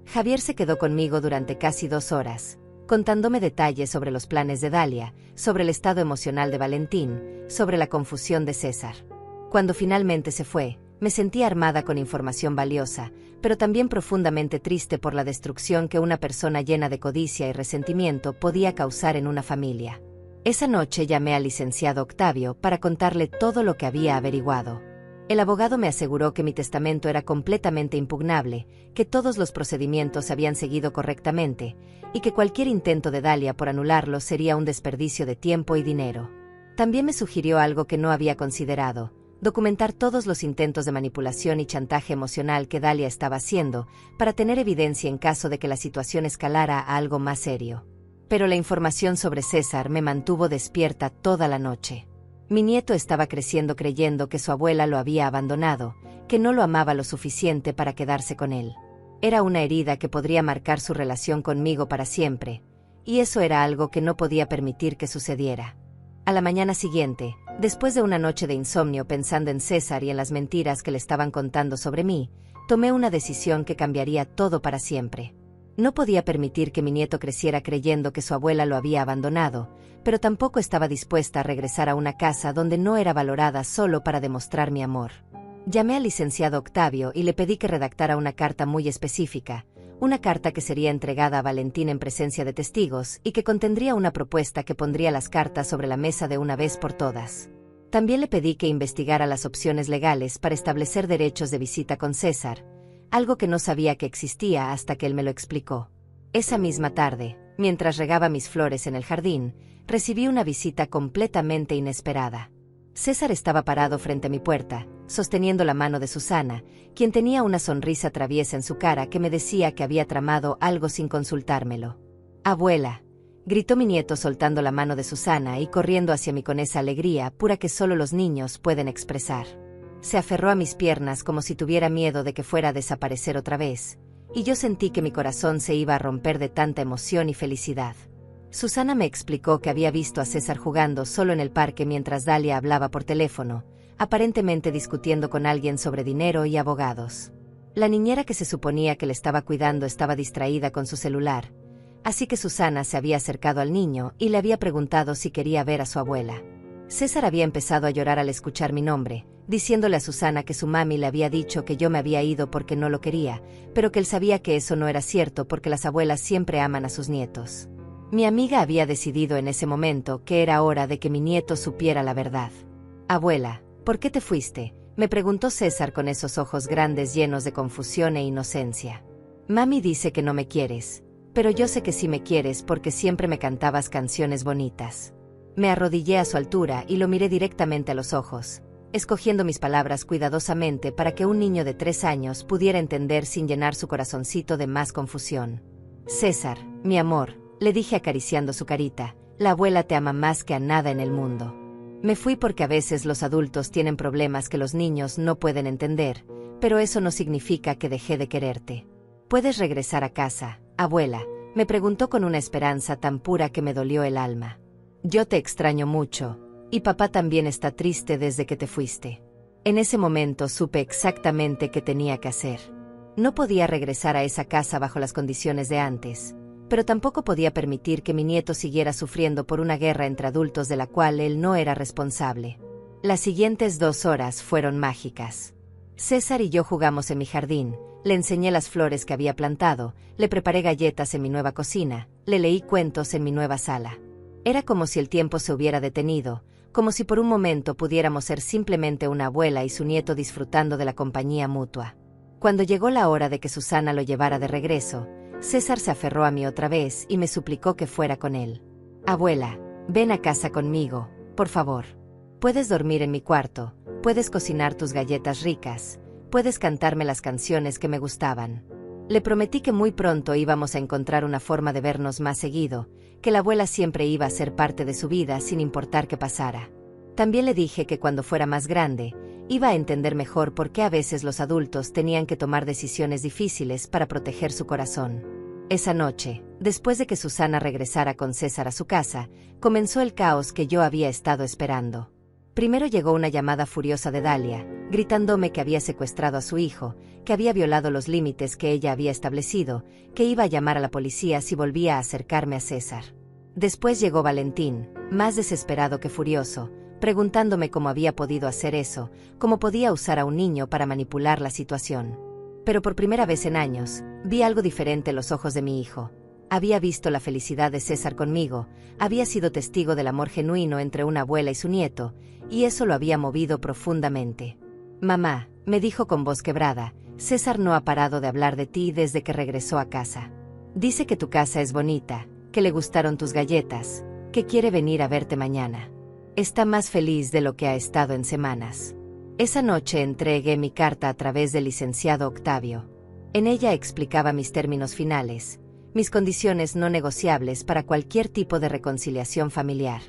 Javier se quedó conmigo durante casi 2 horas, contándome detalles sobre los planes de Dalia, sobre el estado emocional de Valentín, sobre la confusión de César. Cuando finalmente se fue, me sentí armada con información valiosa, pero también profundamente triste por la destrucción que una persona llena de codicia y resentimiento podía causar en una familia. Esa noche llamé al licenciado Octavio para contarle todo lo que había averiguado. El abogado me aseguró que mi testamento era completamente impugnable, que todos los procedimientos habían seguido correctamente, y que cualquier intento de Dalia por anularlo sería un desperdicio de tiempo y dinero. También me sugirió algo que no había considerado: documentar todos los intentos de manipulación y chantaje emocional que Dalia estaba haciendo, para tener evidencia en caso de que la situación escalara a algo más serio. Pero la información sobre César me mantuvo despierta toda la noche. Mi nieto estaba creciendo creyendo que su abuela lo había abandonado, que no lo amaba lo suficiente para quedarse con él. Era una herida que podría marcar su relación conmigo para siempre, y eso era algo que no podía permitir que sucediera. A la mañana siguiente, después de una noche de insomnio pensando en César y en las mentiras que le estaban contando sobre mí, tomé una decisión que cambiaría todo para siempre. No podía permitir que mi nieto creciera creyendo que su abuela lo había abandonado, pero tampoco estaba dispuesta a regresar a una casa donde no era valorada solo para demostrar mi amor. Llamé al licenciado Octavio y le pedí que redactara una carta muy específica, una carta que sería entregada a Valentín en presencia de testigos y que contendría una propuesta que pondría las cartas sobre la mesa de una vez por todas. También le pedí que investigara las opciones legales para establecer derechos de visita con César, algo que no sabía que existía hasta que él me lo explicó. Esa misma tarde, mientras regaba mis flores en el jardín, recibí una visita completamente inesperada. César estaba parado frente a mi puerta, sosteniendo la mano de Susana, quien tenía una sonrisa traviesa en su cara que me decía que había tramado algo sin consultármelo. «Abuela», gritó mi nieto soltando la mano de Susana y corriendo hacia mí con esa alegría pura que solo los niños pueden expresar. Se aferró a mis piernas como si tuviera miedo de que fuera a desaparecer otra vez, y yo sentí que mi corazón se iba a romper de tanta emoción y felicidad. Susana me explicó que había visto a César jugando solo en el parque mientras Dalia hablaba por teléfono, aparentemente discutiendo con alguien sobre dinero y abogados. La niñera que se suponía que le estaba cuidando estaba distraída con su celular, así que Susana se había acercado al niño y le había preguntado si quería ver a su abuela. César había empezado a llorar al escuchar mi nombre, diciéndole a Susana que su mami le había dicho que yo me había ido porque no lo quería, pero que él sabía que eso no era cierto porque las abuelas siempre aman a sus nietos. Mi amiga había decidido en ese momento que era hora de que mi nieto supiera la verdad. «Abuela, ¿por qué te fuiste?», me preguntó César con esos ojos grandes llenos de confusión e inocencia. «Mami dice que no me quieres, pero yo sé que sí me quieres porque siempre me cantabas canciones bonitas». Me arrodillé a su altura y lo miré directamente a los ojos, escogiendo mis palabras cuidadosamente para que un niño de 3 años pudiera entender sin llenar su corazoncito de más confusión. «César, mi amor», le dije acariciando su carita, «la abuela te ama más que a nada en el mundo». Me fui porque a veces los adultos tienen problemas que los niños no pueden entender, pero eso no significa que dejé de quererte. Puedes regresar a casa, abuela, Me preguntó con una esperanza tan pura que me dolió el alma. Yo te extraño mucho, y papá también está triste desde que te fuiste. En ese momento supe exactamente qué tenía que hacer. No podía regresar a esa casa bajo las condiciones de antes, pero tampoco podía permitir que mi nieto siguiera sufriendo por una guerra entre adultos de la cual él no era responsable. Las siguientes 2 horas fueron mágicas. César y yo jugamos en mi jardín, le enseñé las flores que había plantado, le preparé galletas en mi nueva cocina, le leí cuentos en mi nueva sala. Era como si el tiempo se hubiera detenido, como si por un momento pudiéramos ser simplemente una abuela y su nieto disfrutando de la compañía mutua. Cuando llegó la hora de que Susana lo llevara de regreso, César se aferró a mí otra vez y me suplicó que fuera con él. Abuela, ven a casa conmigo, por favor. Puedes dormir en mi cuarto, puedes cocinar tus galletas ricas, puedes cantarme las canciones que me gustaban. Le prometí que muy pronto íbamos a encontrar una forma de vernos más seguido, que la abuela siempre iba a ser parte de su vida sin importar qué pasara. También le dije que cuando fuera más grande, iba a entender mejor por qué a veces los adultos tenían que tomar decisiones difíciles para proteger su corazón. Esa noche, después de que Susana regresara con César a su casa, comenzó el caos que yo había estado esperando. Primero llegó una llamada furiosa de Dalia, gritándome que había secuestrado a su hijo, que había violado los límites que ella había establecido, que iba a llamar a la policía si volvía a acercarme a César. Después llegó Valentín, más desesperado que furioso, preguntándome cómo había podido hacer eso, cómo podía usar a un niño para manipular la situación. Pero por primera vez en años, vi algo diferente en los ojos de mi hijo. Había visto la felicidad de César conmigo, había sido testigo del amor genuino entre una abuela y su nieto, y eso lo había movido profundamente. Mamá, me dijo con voz quebrada, César no ha parado de hablar de ti desde que regresó a casa. Dice que tu casa es bonita, que le gustaron tus galletas, que quiere venir a verte mañana. Está más feliz de lo que ha estado en semanas. Esa noche entregué mi carta a través del licenciado Octavio. En ella explicaba mis términos finales, mis condiciones no negociables para cualquier tipo de reconciliación familiar.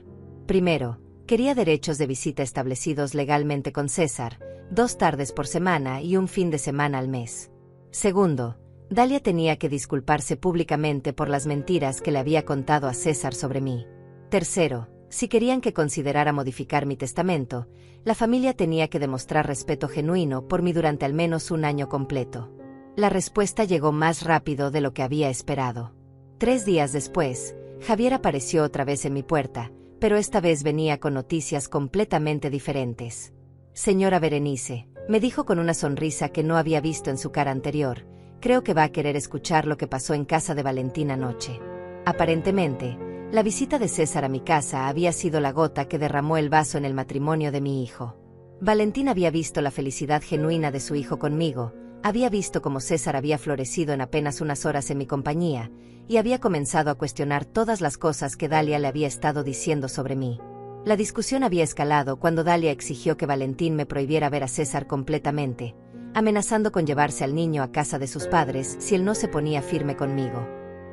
Primero, quería derechos de visita establecidos legalmente con César, 2 tardes por semana y un fin de semana al mes. Segundo, Dalia tenía que disculparse públicamente por las mentiras que le había contado a César sobre mí. Tercero, si querían que considerara modificar mi testamento, la familia tenía que demostrar respeto genuino por mí durante al menos un año completo. La respuesta llegó más rápido de lo que había esperado. 3 días después, Javier apareció otra vez en mi puerta, pero esta vez venía con noticias completamente diferentes. Señora Berenice, me dijo con una sonrisa que no había visto en su cara anterior, creo que va a querer escuchar lo que pasó en casa de Valentín anoche. Aparentemente, la visita de César a mi casa había sido la gota que derramó el vaso en el matrimonio de mi hijo. Valentín había visto la felicidad genuina de su hijo conmigo, había visto cómo César había florecido en apenas unas horas en mi compañía, y había comenzado a cuestionar todas las cosas que Dalia le había estado diciendo sobre mí. La discusión había escalado cuando Dalia exigió que Valentín me prohibiera ver a César completamente, amenazando con llevarse al niño a casa de sus padres si él no se ponía firme conmigo.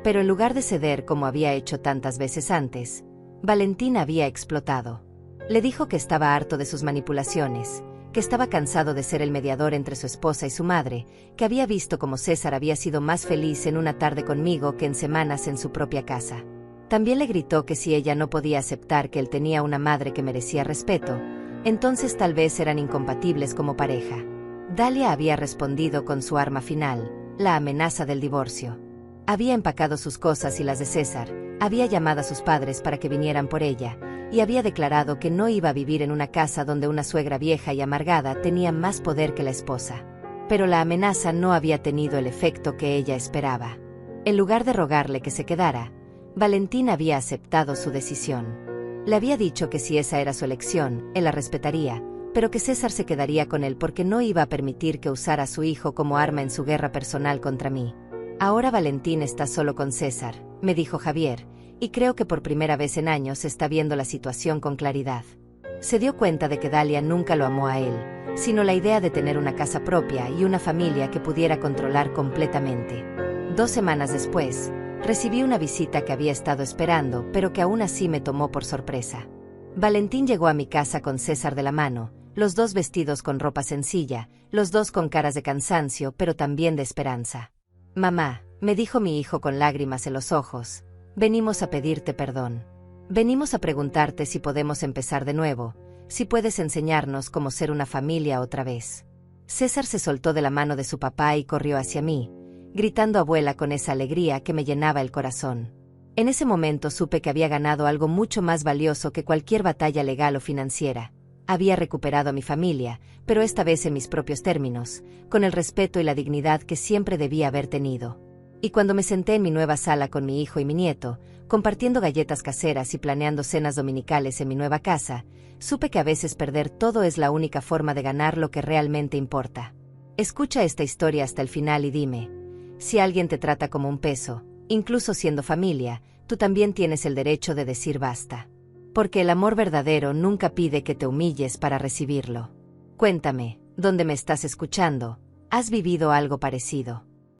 Pero en lugar de ceder como había hecho tantas veces antes, Valentín había explotado. Le dijo que estaba harto de sus manipulaciones, que estaba cansado de ser el mediador entre su esposa y su madre, que había visto cómo César había sido más feliz en una tarde conmigo que en semanas en su propia casa. También le gritó que si ella no podía aceptar que él tenía una madre que merecía respeto, entonces tal vez eran incompatibles como pareja. Dalia había respondido con su arma final, la amenaza del divorcio. Había empacado sus cosas y las de César, había llamado a sus padres para que vinieran por ella, y había declarado que no iba a vivir en una casa donde una suegra vieja y amargada tenía más poder que la esposa. Pero la amenaza no había tenido el efecto que ella esperaba. En lugar de rogarle que se quedara, Valentín había aceptado su decisión. Le había dicho que si esa era su elección, él la respetaría, pero que César se quedaría con él porque no iba a permitir que usara a su hijo como arma en su guerra personal contra mí. Ahora Valentín está solo con César, me dijo Javier, y creo que por primera vez en años está viendo la situación con claridad. Se dio cuenta de que Dalia nunca lo amó a él, sino la idea de tener una casa propia y una familia que pudiera controlar completamente. 2 semanas después, recibí una visita que había estado esperando, pero que aún así me tomó por sorpresa. Valentín llegó a mi casa con César de la mano, los dos vestidos con ropa sencilla, los dos con caras de cansancio, pero también de esperanza. Mamá, me dijo mi hijo con lágrimas en los ojos, venimos a pedirte perdón. Venimos a preguntarte si podemos empezar de nuevo, si puedes enseñarnos cómo ser una familia otra vez. César se soltó de la mano de su papá y corrió hacia mí, gritando abuela con esa alegría que me llenaba el corazón. En ese momento supe que había ganado algo mucho más valioso que cualquier batalla legal o financiera. Había recuperado a mi familia, pero esta vez en mis propios términos, con el respeto y la dignidad que siempre debía haber tenido. Y cuando me senté en mi nueva sala con mi hijo y mi nieto, compartiendo galletas caseras y planeando cenas dominicales en mi nueva casa, supe que a veces perder todo es la única forma de ganar lo que realmente importa. Escucha esta historia hasta el final y dime, si alguien te trata como un peso, incluso siendo familia, tú también tienes el derecho de decir basta. Porque el amor verdadero nunca pide que te humilles para recibirlo. Cuéntame, ¿dónde me estás escuchando? ¿Has vivido algo parecido?